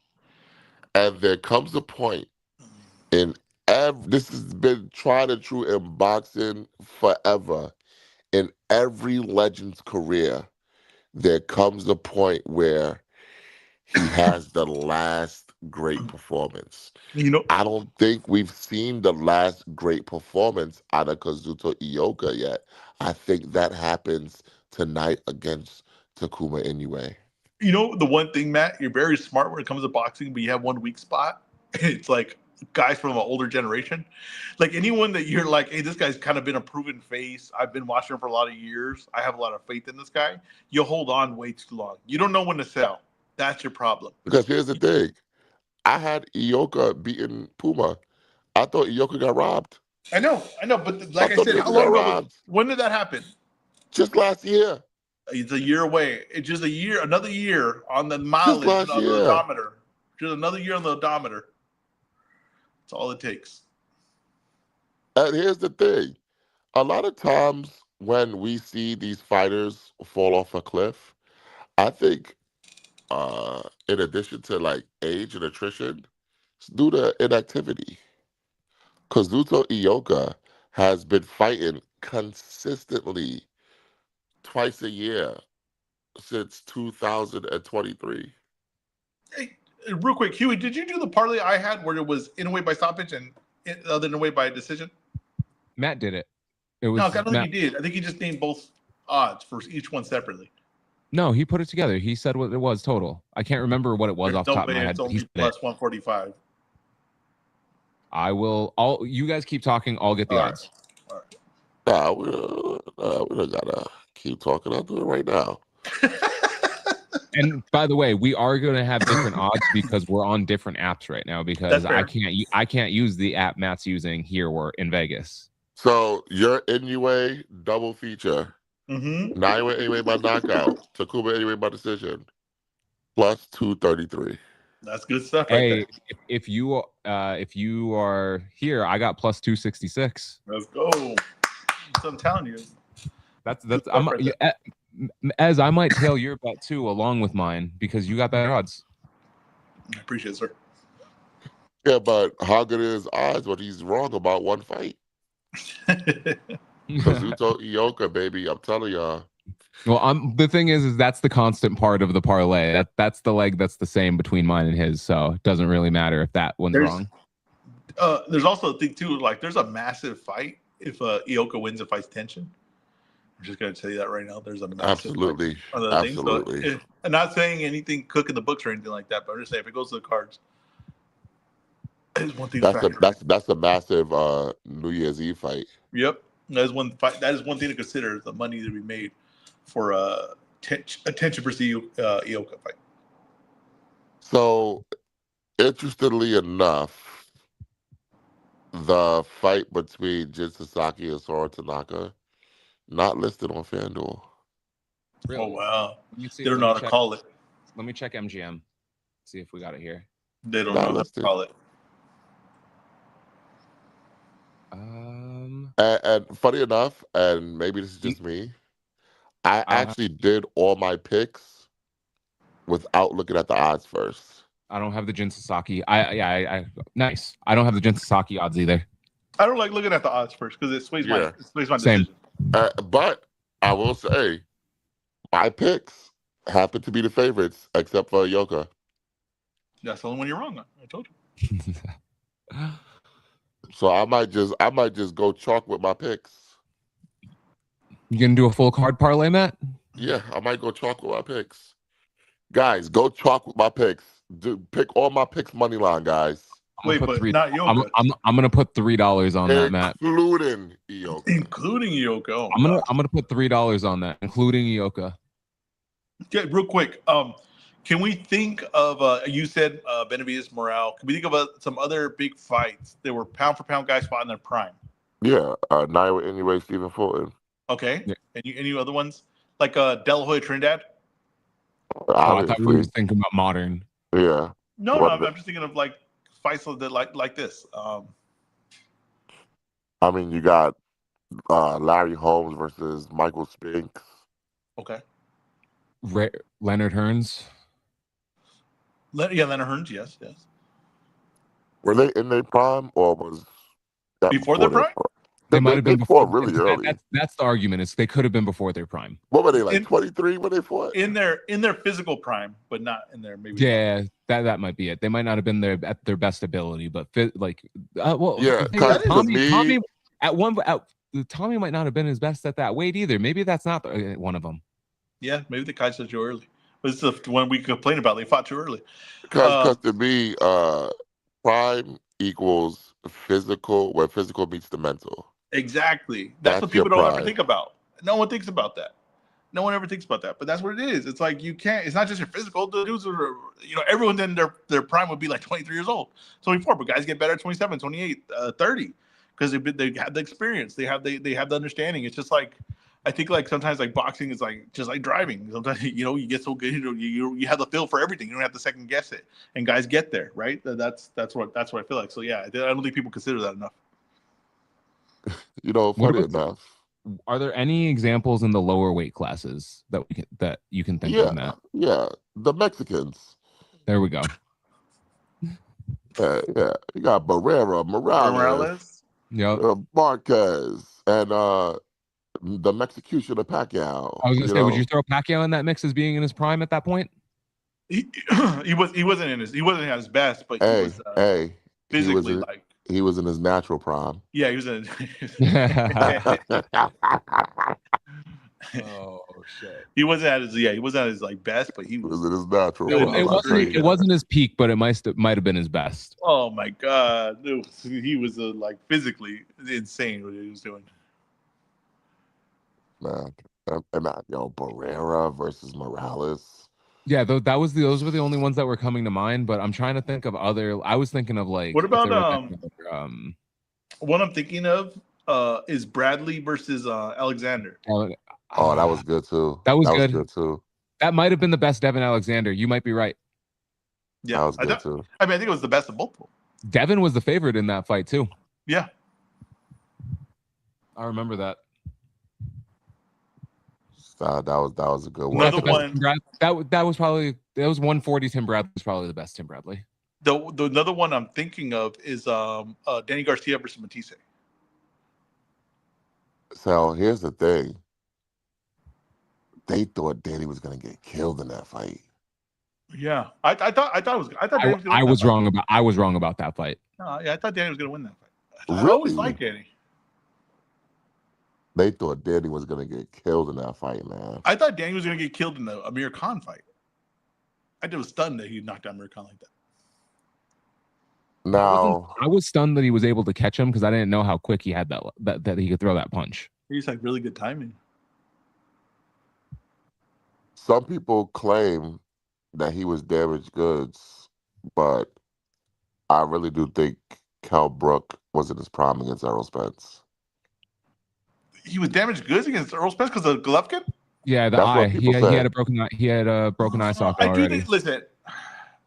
And there comes a point in this has been tried and true in boxing forever. In every legend's career, there comes a point where he has the last great performance. I don't think we've seen the last great performance out of Kazuto Ioka yet. I think that happens tonight against Takuma Inoue. You know, the one thing, Matt, you're very smart when it comes to boxing, but you have one weak spot. It's like guys from an older generation. Like anyone that you're like, hey, this guy's kind of been a proven face. I've been watching him for a lot of years. I have a lot of faith in this guy. You'll hold on way too long. You don't know when to sell. That's your problem. Because here's the thing. I had Ioka beating Puma. I thought Ioka got robbed. I know. But like I said, how Ioka long got ago? robbed. When did that happen? Just last year. It's a year away. It's just a year, another year on the mileage, last on the year. odometer. Just another year on the odometer. That's all it takes. And here's the thing. A lot of times when we see these fighters fall off a cliff, I think in addition to like age and attrition, it's due to inactivity. Kazuto Ioka has been fighting consistently twice a year since 2023. Hey, real quick, Huey, did you do the parlay I had where it was Inoue by stoppage and other Inoue by decision? Matt did it. It was No, I don't think Matt. he did. I think he just named both odds for each one separately. No, he put it together. He said what it was total. I can't remember what it was off the top of my head. It's only plus 145. I will. All you guys keep talking. I'll get the odds. All right. We don't gotta keep talking. I'll do it right now. And by the way, we are going to have different odds because we're on different apps right now. Because I can't use the app Matt's using here. We're in Vegas. So your Inoue double feature. Mm-hmm. Naoya Inoue by knockout. Takuma Inoue by decision. Plus 233. That's good stuff right there. Hey, if you are here, I got plus 266. Let's go. So I'm telling you, That's good I'm stuff right there. as I might tail your bet too, along with mine, because you got better odds. I appreciate it, sir. Yeah, but how good is odds when he's wrong about one fight? Kazuto Ioka, baby. I'm telling y'all. Well, the thing is that's the constant part of the parlay. That's the leg that's the same between mine and his, so it doesn't really matter if that one's wrong. There's also a thing too, like there's a massive fight if Ioka wins and fights tension. I'm just gonna tell you that right now. There's a massive Absolutely. fight on the thing. Absolutely. So I'm not saying anything cook in the books or anything like that, but I'm just saying if it goes to the cards, it's one thing to factor in. That's a massive New Year's Eve fight. Yep. That is one fight. That is one thing to consider, the money to be made for a tension versus Ioka fight. So, interestingly enough, the fight between Jin Sasaki and Sora Tanaka not listed on FanDuel. Really? Oh wow! Let me see, they don't know how to call it. Let me check MGM. See if we got it here. They don't know how to call it. And funny enough, and maybe this is just me, I actually did all my picks without looking at the odds first. I don't have the Jin Sasaki. I nice. I don't have the Jin Sasaki odds either. I don't like looking at the odds first because it sways my Same. decision. But I will say, my picks happen to be the favorites, except for Yoka. That's the only one you're wrong on. I told you. So I might just go chalk with my picks. You gonna do a full card parlay, Matt? Yeah, I might go chalk with my picks. Guys, go chalk with my picks. Pick all my picks money line, guys. Wait, but not Yoka. I'm gonna put $3 on that, Matt. Including Ioka. Including Ioka. Oh, I'm gonna put $3 on that, including Ioka. Okay, real quick. Can we think of you said Benavidez Morale? Can we think of some other big fights that were pound for pound guys fought in their prime? Yeah, Naoya Inoue, Stephen Fulton. Okay. Yeah. Any other ones like De La Hoya Trinidad? I thought we were thinking about modern. Yeah. No, I'm just thinking of like fights that like this. I mean, you got Larry Holmes versus Michael Spinks. Okay. Leonard Hearns. Leonard Hearns. Yes. Were they in their prime, or was that before their prime? They might have been before really early. That's the argument. Is they could have been before their prime. What were they, like 23 when they fought? In their physical prime, but not in their maybe. Yeah, that might be it. They might not have been there at their best ability, but yeah. Tommy might not have been his best at that weight either. Maybe that's not one of them. Yeah, maybe the guy said too early. But it's the one we complain about. They fought too early. Because to me, prime equals physical, where physical meets the mental. Exactly. That's what people don't ever think about. No one thinks about that. No one ever thinks about that. But that's what it is. It's like you can't. It's not just your physical. The dudes are, everyone in their prime would be like 23 years old, 24. But guys get better at 27, 28, 30 because they have the experience. They have the understanding. It's just like. I think like sometimes like boxing is like just like driving. Sometimes you get so good, you have the feel for everything. You don't have to second guess it, and guys get there, right? That's what I feel like. So yeah, I don't think people consider that enough. Funny enough. Are there any examples in the lower weight classes that you can think of, Matt? Yeah, the Mexicans. There we go. Yeah, you got Barrera, Morales, Marquez, and the Mexicution of Pacquiao. I was gonna say, would you throw Pacquiao in that mix as being in his prime at that point? He wasn't at his best, but he was physically he was in his natural prime. Yeah, he was in. Oh shit! He wasn't at his like best, but he was in his natural. It wasn't his peak, but it might have been his best. Oh my god, he was like physically insane what he was doing. Man, and Barrera versus Morales. Yeah, those were the only ones that were coming to mind. But I'm trying to think of other. I was thinking of like. What about what I'm thinking of is Bradley versus Alexander. Oh, that was good too. That was That was good. good too. That might have been the best Devin Alexander. You might be right. That Yeah, was good too. I mean, I think it was the best of both of them. Devin was the favorite in that fight too. Yeah, I remember that. That was a good one Another too. one. That was probably 140. Tim Bradley was probably the best Tim Bradley. The another one I'm thinking of is Danny Garcia versus Matisse. So here's the thing. They thought Danny was gonna get killed in that fight. Yeah, I thought Danny was gonna win I that was fight. wrong about that fight. No, yeah, I thought Danny was gonna win that fight. I always Really? liked Danny. They thought Danny was gonna get killed in that fight, man. I thought Danny was gonna get killed in the Amir Khan fight. I was stunned that he knocked out Amir Khan like that. Now, I was stunned that he was able to catch him because I didn't know how quick he had that he could throw that punch. He's like really good timing. some people claim that he was damaged goods, but I really do think Cal Brook was in his prime against Errol Spence. He was damaged goods against Earl Spence because of Golovkin. Yeah, the That's eye. what people He say. had a broken eye. He had a broken eye socket I do already. think. Listen,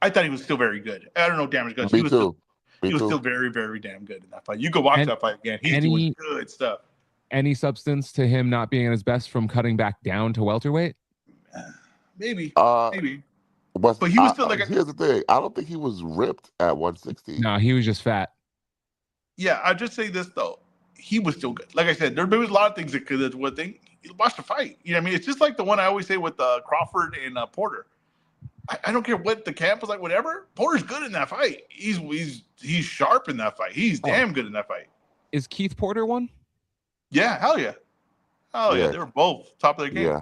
I thought he was still very good. I don't know damaged goods. Me He was too. he was still very, very damn good in that fight. You go watch that fight again. He's doing good stuff. Any substance to him not being at his best from cutting back down to welterweight? Maybe. But he was still like. Here's the thing. I don't think he was ripped at 160. No, he was just fat. Yeah, I'll just say this though. He was still good. Like I said, there was a lot of things that could. One thing, watch the fight. You know what I mean? It's just like the one I always say with Crawford and Porter. I don't care what the camp was like, whatever. Porter's good in that fight. He's sharp in that fight. He's damn good in that fight. Is Keith Porter one? Yeah, hell yeah. Oh yeah, they were both top of their game. Yeah.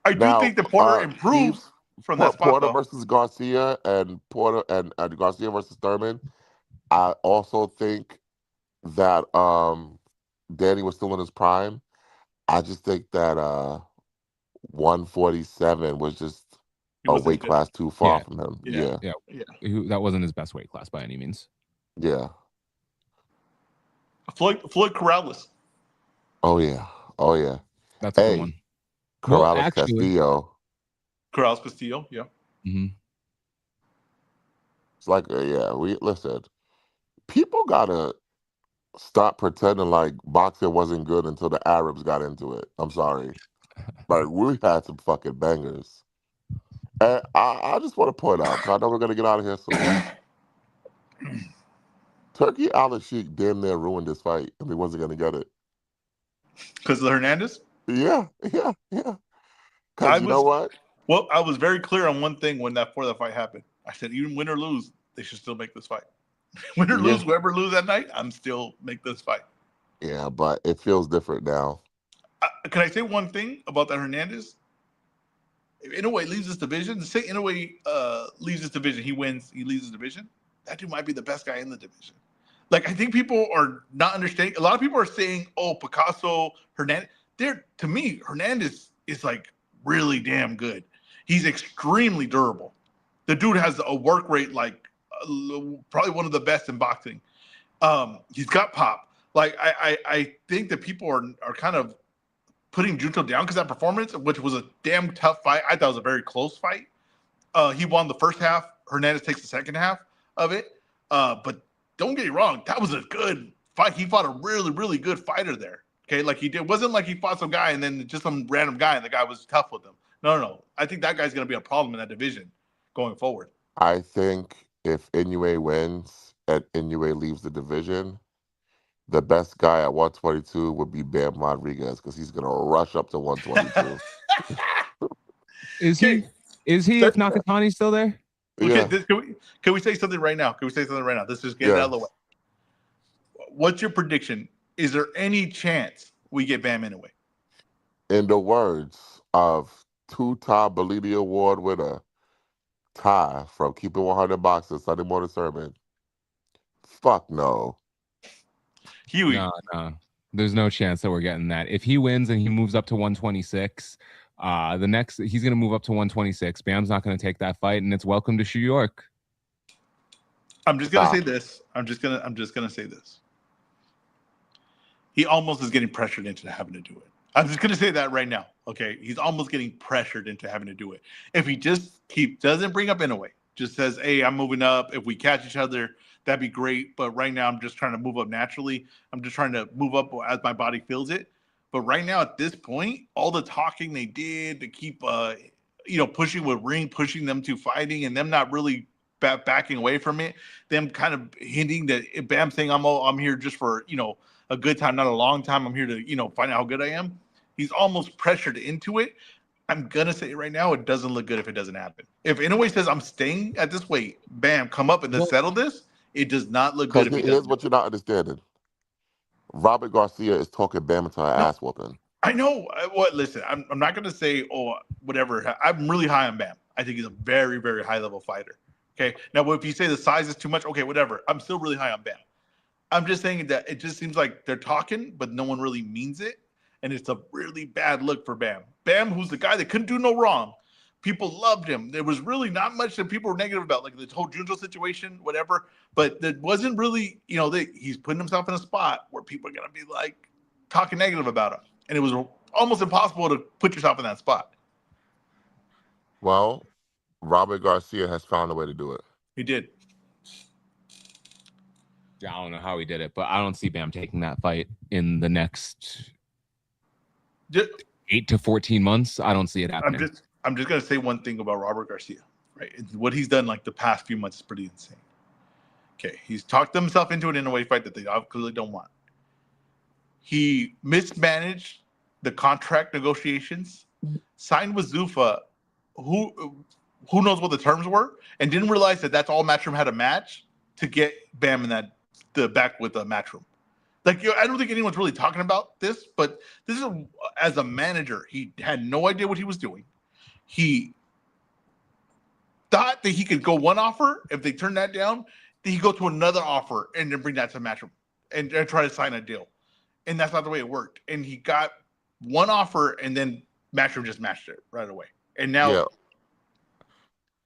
I do think that Porter improves from that spot. Porter though. versus Garcia and Porter and Garcia versus Thurman. I also think that Danny was still in his prime. I just think that 147 was just a weight class too far from him. Yeah. That wasn't his best weight class by any means. Yeah. Floyd Corrales. Oh yeah. That's a good one. Corrales Castillo. Corrales Castillo. Yeah. Mm-hmm. It's like we listen. People gotta stop pretending like boxing wasn't good until the Arabs got into it. I'm sorry. Like, we had some fucking bangers. And I just want to point out, because I know we're going to get out of here soon. Turkey Al-Sheikh damn near ruined this fight if he wasn't going to get it. Because of Hernandez? Yeah. Because you know what? Well, I was very clear on one thing before that fight happened. I said, even win or lose, they should still make this fight. Win or lose, whoever lose that night, I'm still make this fight. Yeah, but it feels different now. Can I say one thing about that Hernandez? In a way, leaves this division. Say in a way, leaves this division. He wins. He leaves this division. That dude might be the best guy in the division. Like, I think people are not understanding. A lot of people are saying, "Oh, Picasso, Hernandez." To me, Hernandez is like really damn good. He's extremely durable. The dude has a work rate like probably one of the best in boxing. He's got pop. Like I think that people are kind of putting Junto down because that performance, which was a damn tough fight. I thought it was a very close fight. He won the first half. Hernandez takes the second half of it. But don't get me wrong, that was a good fight. He fought a really, really good fighter there. Okay, like he did. It wasn't like he fought some guy and then just some random guy and the guy was tough with him. No. I think that guy's going to be a problem in that division going forward. I think if Inoue wins and Inoue leaves the division, the best guy at 122 would be Bam Rodriguez because he's going to rush up to 122. Is he? If Nakatani's still there? Yeah. Can we say something right now? Let's just get it out of the way. What's your prediction? Is there any chance we get Bam Inoue? In the words of two-time Bellini Award winner Ty from Keeping 100 Boxing Sunday Morning Sermon, fuck no. Huey. No. There's no chance that we're getting that. If he wins and he moves up to 126, he's gonna move up to 126. Bam's not gonna take that fight, and it's welcome to New York. I'm just gonna say this. I'm just gonna say this. He almost is getting pressured into having to do it. I'm just gonna say that right now. Okay, he's almost getting pressured into having to do it. If he just doesn't bring up Inoue, just says, "Hey, I'm moving up. If we catch each other, that'd be great." But right now, I'm just trying to move up naturally. I'm just trying to move up as my body feels it. But right now, at this point, all the talking they did to keep, pushing with Ring, pushing them to fighting, and them not really backing away from it, them kind of hinting that Bam saying, I'm here just for a good time, not a long time. I'm here to find out how good I am. He's almost pressured into it. I'm gonna say right now, it doesn't look good if it doesn't happen. If Inoue says I'm staying at this weight, bam, come up and then Well, settle this, it does not look good Because if he here's doesn't do what you're it. not understanding. Robert Garcia is talking Bam into her No, ass whooping. I know what. Listen, I'm not gonna say whatever. I'm really high on Bam. I think he's a very very high level fighter. Okay, now if you say the size is too much, okay, whatever. I'm still really high on Bam. I'm just saying that it just seems like they're talking, but no one really means it. And it's a really bad look for Bam. Bam, who's the guy that couldn't do no wrong. People loved him. There was really not much that people were negative about, like the whole Junjo situation, whatever. But there wasn't really, he's putting himself in a spot where people are going to be like talking negative about him. And it was almost impossible to put yourself in that spot. Well, Robert Garcia has found a way to do it. He did. I don't know how he did it, but I don't see Bam taking that fight in the next Just, 8 to 14 months. I don't see it I'm happening. just gonna say one thing about Robert Garcia, right? What he's done like the past few months is pretty insane. Okay, he's talked himself into it in a way fight that they clearly don't want. He mismanaged the contract negotiations, signed with Zuffa, who knows what the terms were, and didn't realize that that's all Matchroom had a match to get Bam in the back with the Matchroom. Like I don't think anyone's really talking about this, but this is as a manager, he had no idea what he was doing. He thought that he could go one offer. If they turn that down, then he go to another offer and then bring that to Matchroom and try to sign a deal. And that's not the way it worked. And he got one offer, and then Matchroom just matched it right away. And now,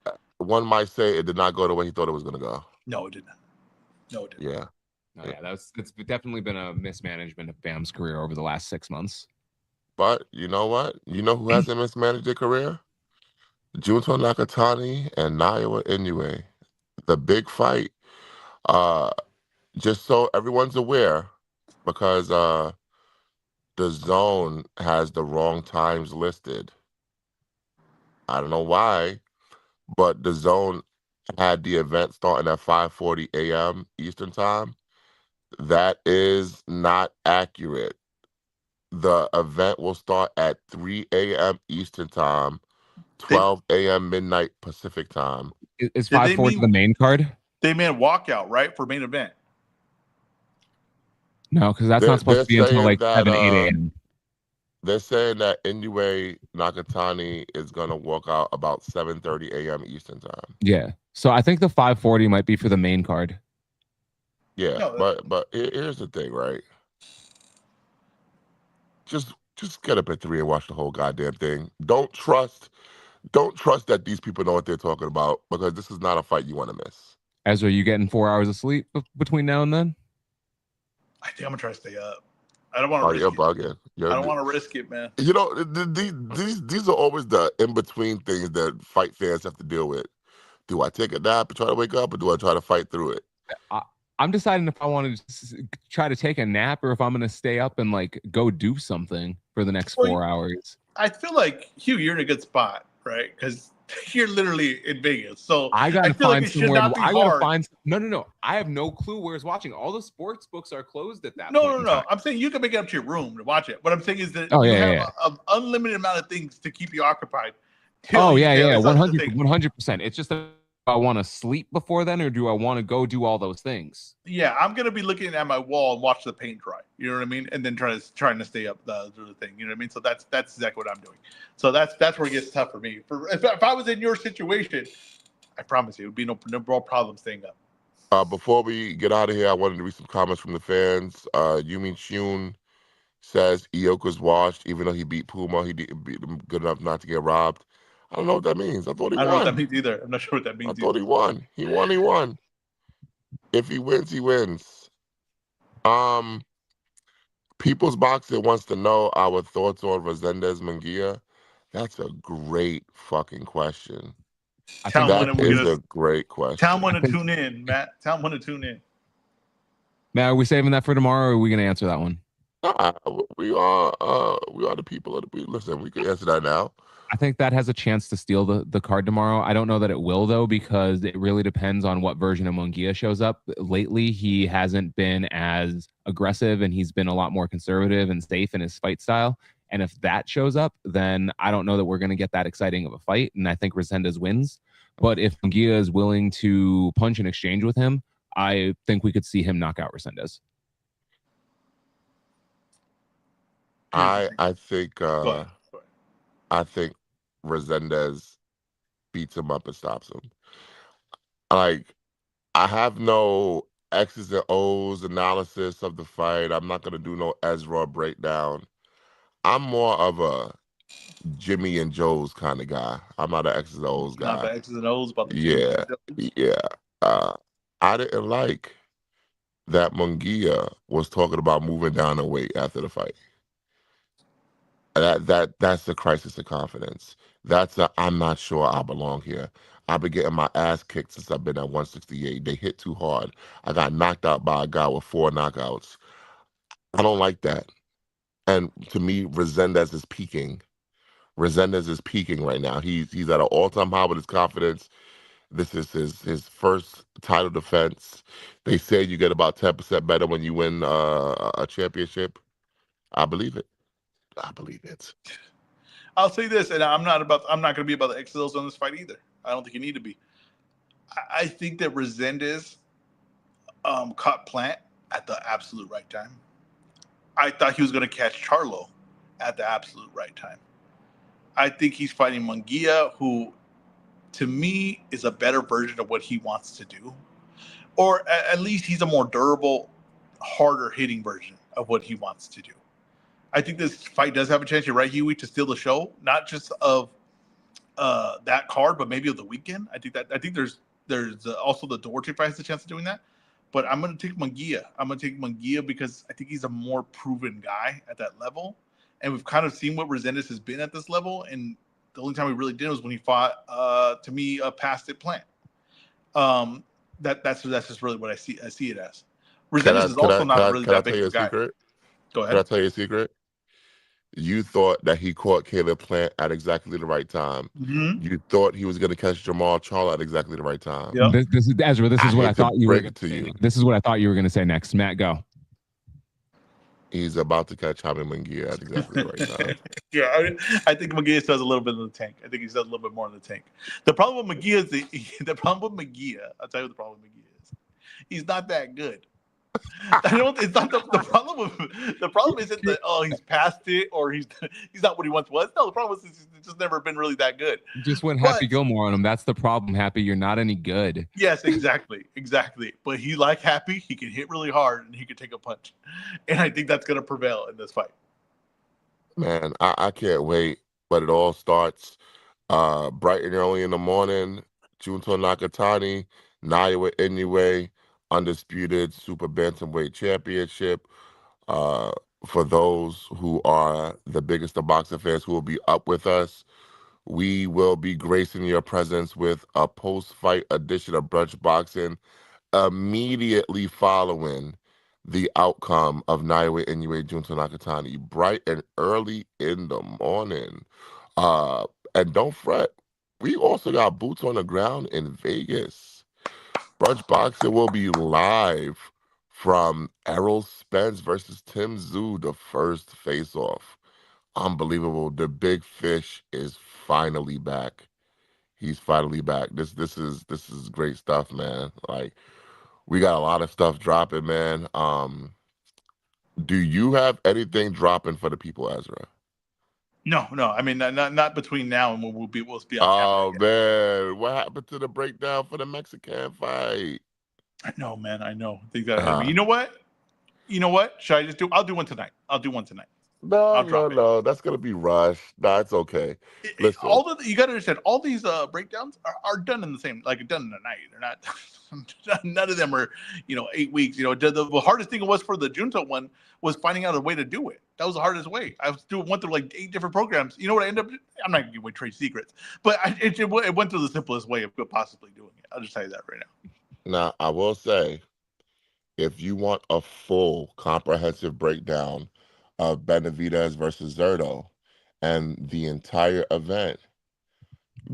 Yeah, one might say it did not go the way he thought it was going to go. no, it didn't. No, it didn't. Yeah. Oh, yeah, it's definitely been a mismanagement of Bam's career over the last 6 months. But you know what? You know who hasn't mismanaged their career? Junto Nakatani and Naoya Inoue. The big fight. Just so everyone's aware, because the zone has the wrong times listed. I don't know why, but the zone had the event starting at 5:40 a.m. Eastern time. That is not accurate. The event will start at 3 a.m. Eastern time, They 12 a.m. midnight Pacific time. Is did they 5-4 the mean main card? they made a walkout right for main event? No, because that's not supposed They're to be until saying like that 7, 8 a.m. they're saying that Inoue Nakatani is gonna walk out about 7:30 a.m. Eastern time. Yeah. So I think the 540 might be for the main card. Yeah, No, but here's the thing, right? Just get up at 3 and watch the whole goddamn thing. Don't trust that these people know what they're talking about, because this is not a fight you want to miss. Ezra, you getting 4 hours of sleep between now and then? I think I'm gonna try to stay up. I don't want to Oh, risk you're it. bugging. I don't want to risk it, man. These are always the in between things that fight fans have to deal with. Do I take a nap and try to wake up, or do I try to fight through it? I'm deciding if I want to try to take a nap or if I'm going to stay up and like go do something for the next 4 hours. I feel like Hugh, you're in a good spot, right? Because you're literally in Vegas, so I gotta feel like find it should somewhere. not be I gotta hard. find. No. I have no clue where it's watching. All the sports books are closed at that No, point no, in no. time. I'm saying you can make it up to your room to watch it. What I'm saying is that Oh, you yeah, have yeah. an unlimited amount of things to keep you occupied. till Oh you yeah, fail. yeah, It's not just a thing. 100%. It's just that I want to sleep before then, or do I want to go do all those things? Yeah, I'm gonna be looking at my wall and watch the paint dry. You know what I mean? And then trying to stay up the thing. You know what I mean? So that's exactly what I'm doing. So that's where it gets tough for me. If I was in your situation, I promise you, it would be no problem staying up. Before we get out of here, I wanted to read some comments from the fans. Yumin Shun says Ioka's washed, even though he beat Puma. He didn't beat him good enough not to get robbed. I don't know what that means. I thought he I don't know what that won. means either. I'm not sure what that I means thought either. he won. He won. If he wins, he wins. Um, People's Boxer wants to know our thoughts on Resendez Munguia. That's a great fucking question. I Tell think him when That we're is gonna. a great Tell him question. when I to think tune in, Matt. Tell him when to tune in. Matt, are we saving that for tomorrow or are we gonna answer that one? Nah, we are the people of the people. Listen, we can answer that now. I think that has a chance to steal the card tomorrow. I don't know that it will though, because it really depends on what version of Munguia shows up. Lately, he hasn't been as aggressive and he's been a lot more conservative and safe in his fight style. And if that shows up, then I don't know that we're going to get that exciting of a fight. And I think Resendez wins. But if Munguia is willing to punch and exchange with him, I think we could see him knock out Resendez. Here's the I thing. I think Go uh ahead. Go ahead. I think Resendez beats him up and stops him. Like, I have no X's and O's analysis of the fight. I'm not gonna do no Ezra breakdown. I'm more of a Jimmy and Joe's kind of guy. I'm not an X's and O's Not guy. the X's and O's about the Jimmys Yeah, and Joes. yeah. Uh, I didn't like that Munguia was talking about moving down in weight after the fight. That's the crisis of confidence. That's a I'm not sure I belong here. I've been getting my ass kicked since I've been at 168. They hit too hard. I got knocked out by a guy with 4 knockouts. I don't like that. And to me, Resendez is peaking. Resendez is peaking right now. He's at an all-time high with his confidence. This is his first title defense. They say you get about 10% better when you win a championship. I believe it. I believe it. I'll say this, and I'm not going to be about the X's and O's on this fight either. I don't think you need to be. I think that Resendez caught Plant at the absolute right time. I thought he was going to catch Charlo at the absolute right time. I think he's fighting Munguia, who to me is a better version of what he wants to do, or at least he's a more durable, harder hitting version of what he wants to do. I think this fight does have a chance, you're right, Huey, to steal the show, not just of that card, but maybe of the weekend. I think there's also the Duarte fight has a chance of doing that. But I'm going to take Munguia. I'm going to take Munguia because I think he's a more proven guy at that level, and we've kind of seen what Resendez has been at this level. And the only time we really did was when he fought, to me, past it Plant. That's just really what I see. I see it as. Can Resendez I is can also I can not I really can I that tell big of you a a guy. secret? Go Can ahead. I tell you a secret? You thought that he caught Caleb Plant at exactly the right time. Mm-hmm. You thought he was going to catch Jamal Charlo at exactly the right time. Yep. This is Ezra. This I is what I hate to thought you were break going it to to say. you. This is what I thought you were going to say next. Matt, go. He's about to catch Jaime Munguia at exactly the right time. Yeah, I think McGee still has a little bit in the tank. I think he still has a little bit more in the tank. The problem with McGee is the problem with McGee. I'll tell you what the problem with McGee is. He's not that good. I don't. It's not the problem. The problem isn't that he's past it or he's not what he once was. No, the problem is he's just never been really that good. Just went Happy But Gilmore on him. That's the problem, Happy. You're not any good. yes, exactly. But he like Happy. He can hit really hard and he can take a punch, and I think that's going to prevail in this fight. Man, I can't wait. But it all starts bright and early in the morning. Junto Nakatani, Naoya Inoue, undisputed super bantamweight championship. Uh, for those who are the biggest of boxing fans who will be up with us, we will be gracing your presence with a post-fight edition of Brunch Boxing immediately following the outcome of Naoya Inoue Junto Nakatani, bright and early in the morning. Uh, and don't fret, we also got boots on the ground in Vegas. Brunch Boxing will be live from Errol Spence versus Tim Zoo, the first face-off. Unbelievable. The big fish is finally back. He's finally back. This is great stuff, man. Like, we got a lot of stuff dropping, man. Do you have anything dropping for the people, Ezra? No. I mean, not between now and when we'll be on camera Oh again. man, what happened to the breakdown for the Mexican fight? I know, man. I know. They got to hit me. Uh, You know what? Should I just do? I'll do one tonight. I'll do one tonight. No, I'll no, drop it. no. That's gonna be rushed. Nah, it's okay. Listen, All the you got to understand, all these breakdowns are done in the same, like done in a night. They're not none of them are 8 weeks. The hardest thing was for the Junto one was finding out a way to do it. That was the hardest way. Went through like 8 different programs. You know what I ended up? I'm not gonna give away trade secrets, but it went through the simplest way of possibly doing it. I'll just tell you that right now. now I will say, if you want a full comprehensive breakdown of Benavidez versus Zerto and the entire event,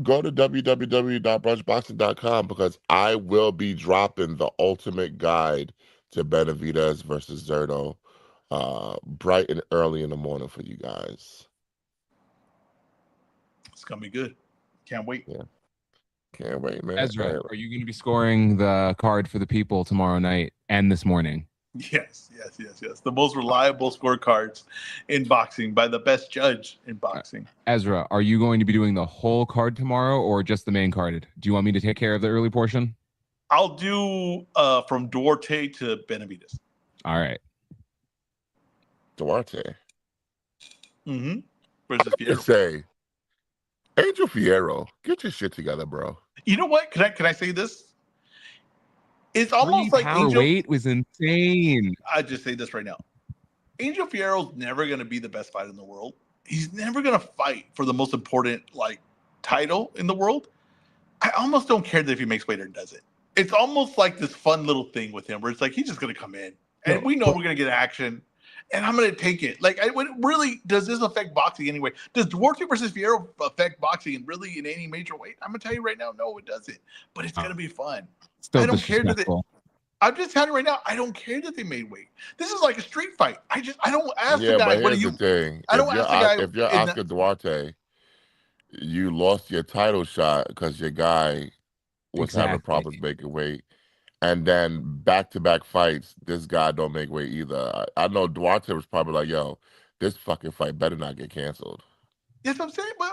go to www.brunchboxing.com because I will be dropping the ultimate guide to Benavidez versus Zerto bright and early in the morning for you guys. It's gonna be good. Can't wait. Yeah. Can't wait, man. Ezra, are you going to be scoring the card for the people tomorrow night and this morning? Yes. The most reliable scorecards in boxing by the best judge in boxing. Ezra, are you going to be doing the whole card tomorrow or just the main card? Do you want me to take care of the early portion? I'll do from Duarte to Benavidez. All right. Duarte. Mm-hmm. Versus Fierro. Say, Angel Fierro, get your shit together, bro. You know what? Can I say this? It's almost like Angel weight was insane. I just say this right now. Angel Fierro's never going to be the best fighter in the world. He's never going to fight for the most important title in the world. I almost don't care that if he makes weight or does it. It's almost like this fun little thing with him where it's like he's just going to come in and we know we're going to get action. And I'm going to take it. Really, does this affect boxing anyway? Does Duarte versus Fierro affect boxing in any major way? I'm going to tell you right now, no, it doesn't. But it's going to be fun. I don't care that I'm just telling you right now, I don't care that they made weight. This is like a street fight. I don't ask the guy, what are you? The thing. I don't ask the guy. If you're Oscar Duarte, you lost your title shot because your guy was having problems making weight. And then back-to-back fights, this guy don't make weight either. I know Duarte was probably like, yo, this fucking fight better not get canceled. Yes, I'm saying. But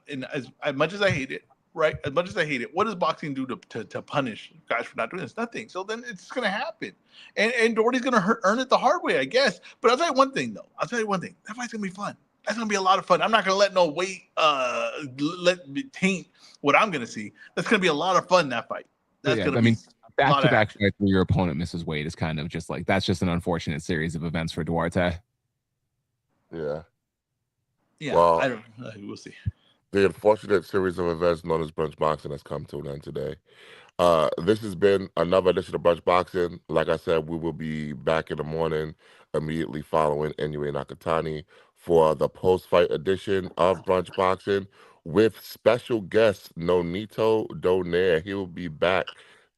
and as much as I hate it, right? As much as I hate it, what does boxing do to punish guys for not doing this? Nothing. So then it's going to happen. And Duarte's going to earn it the hard way, I guess. But I'll tell you one thing, though. That fight's going to be fun. That's going to be a lot of fun. I'm not going to let no weight let me taint what I'm going to see. That's going to be a lot of fun, that fight. That's going to be back-to-back fights where your opponent misses weight is kind of just that's just an unfortunate series of events for Duarte. Yeah. Yeah. Well, we'll see. The unfortunate series of events known as Brunch Boxing has come to an end today. This has been another edition of Brunch Boxing. Like I said, we will be back in the morning immediately following Inoue Nakatani for the post-fight edition of Brunch Boxing with special guest Nonito Donaire. He will be back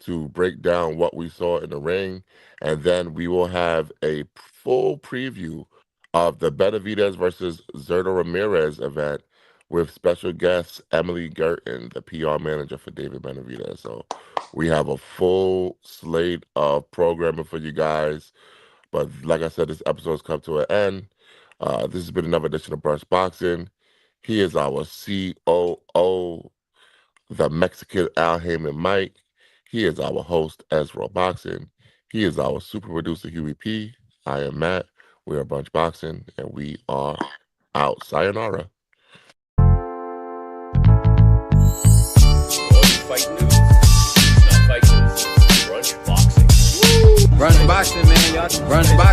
to break down what we saw in the ring, and then we will have a full preview of the Benavidez versus Zerto Ramirez event with special guest Emily Gerton, the PR manager for David Benavidez. So we have a full slate of programming for you guys. But like I said, this episode has come to an end. This has been another edition of Brunch Boxing. He is our COO, the Mexican Al Heyman Mike. He is our host, Ezra Boxing. He is our super producer, Huey P. I am Matt. We are Brunch Boxing, and we are out. Sayonara. Fight news. It's not fight news. It's Brunch Boxing. Brunch Boxing, man. Y'all. Brunch Boxing.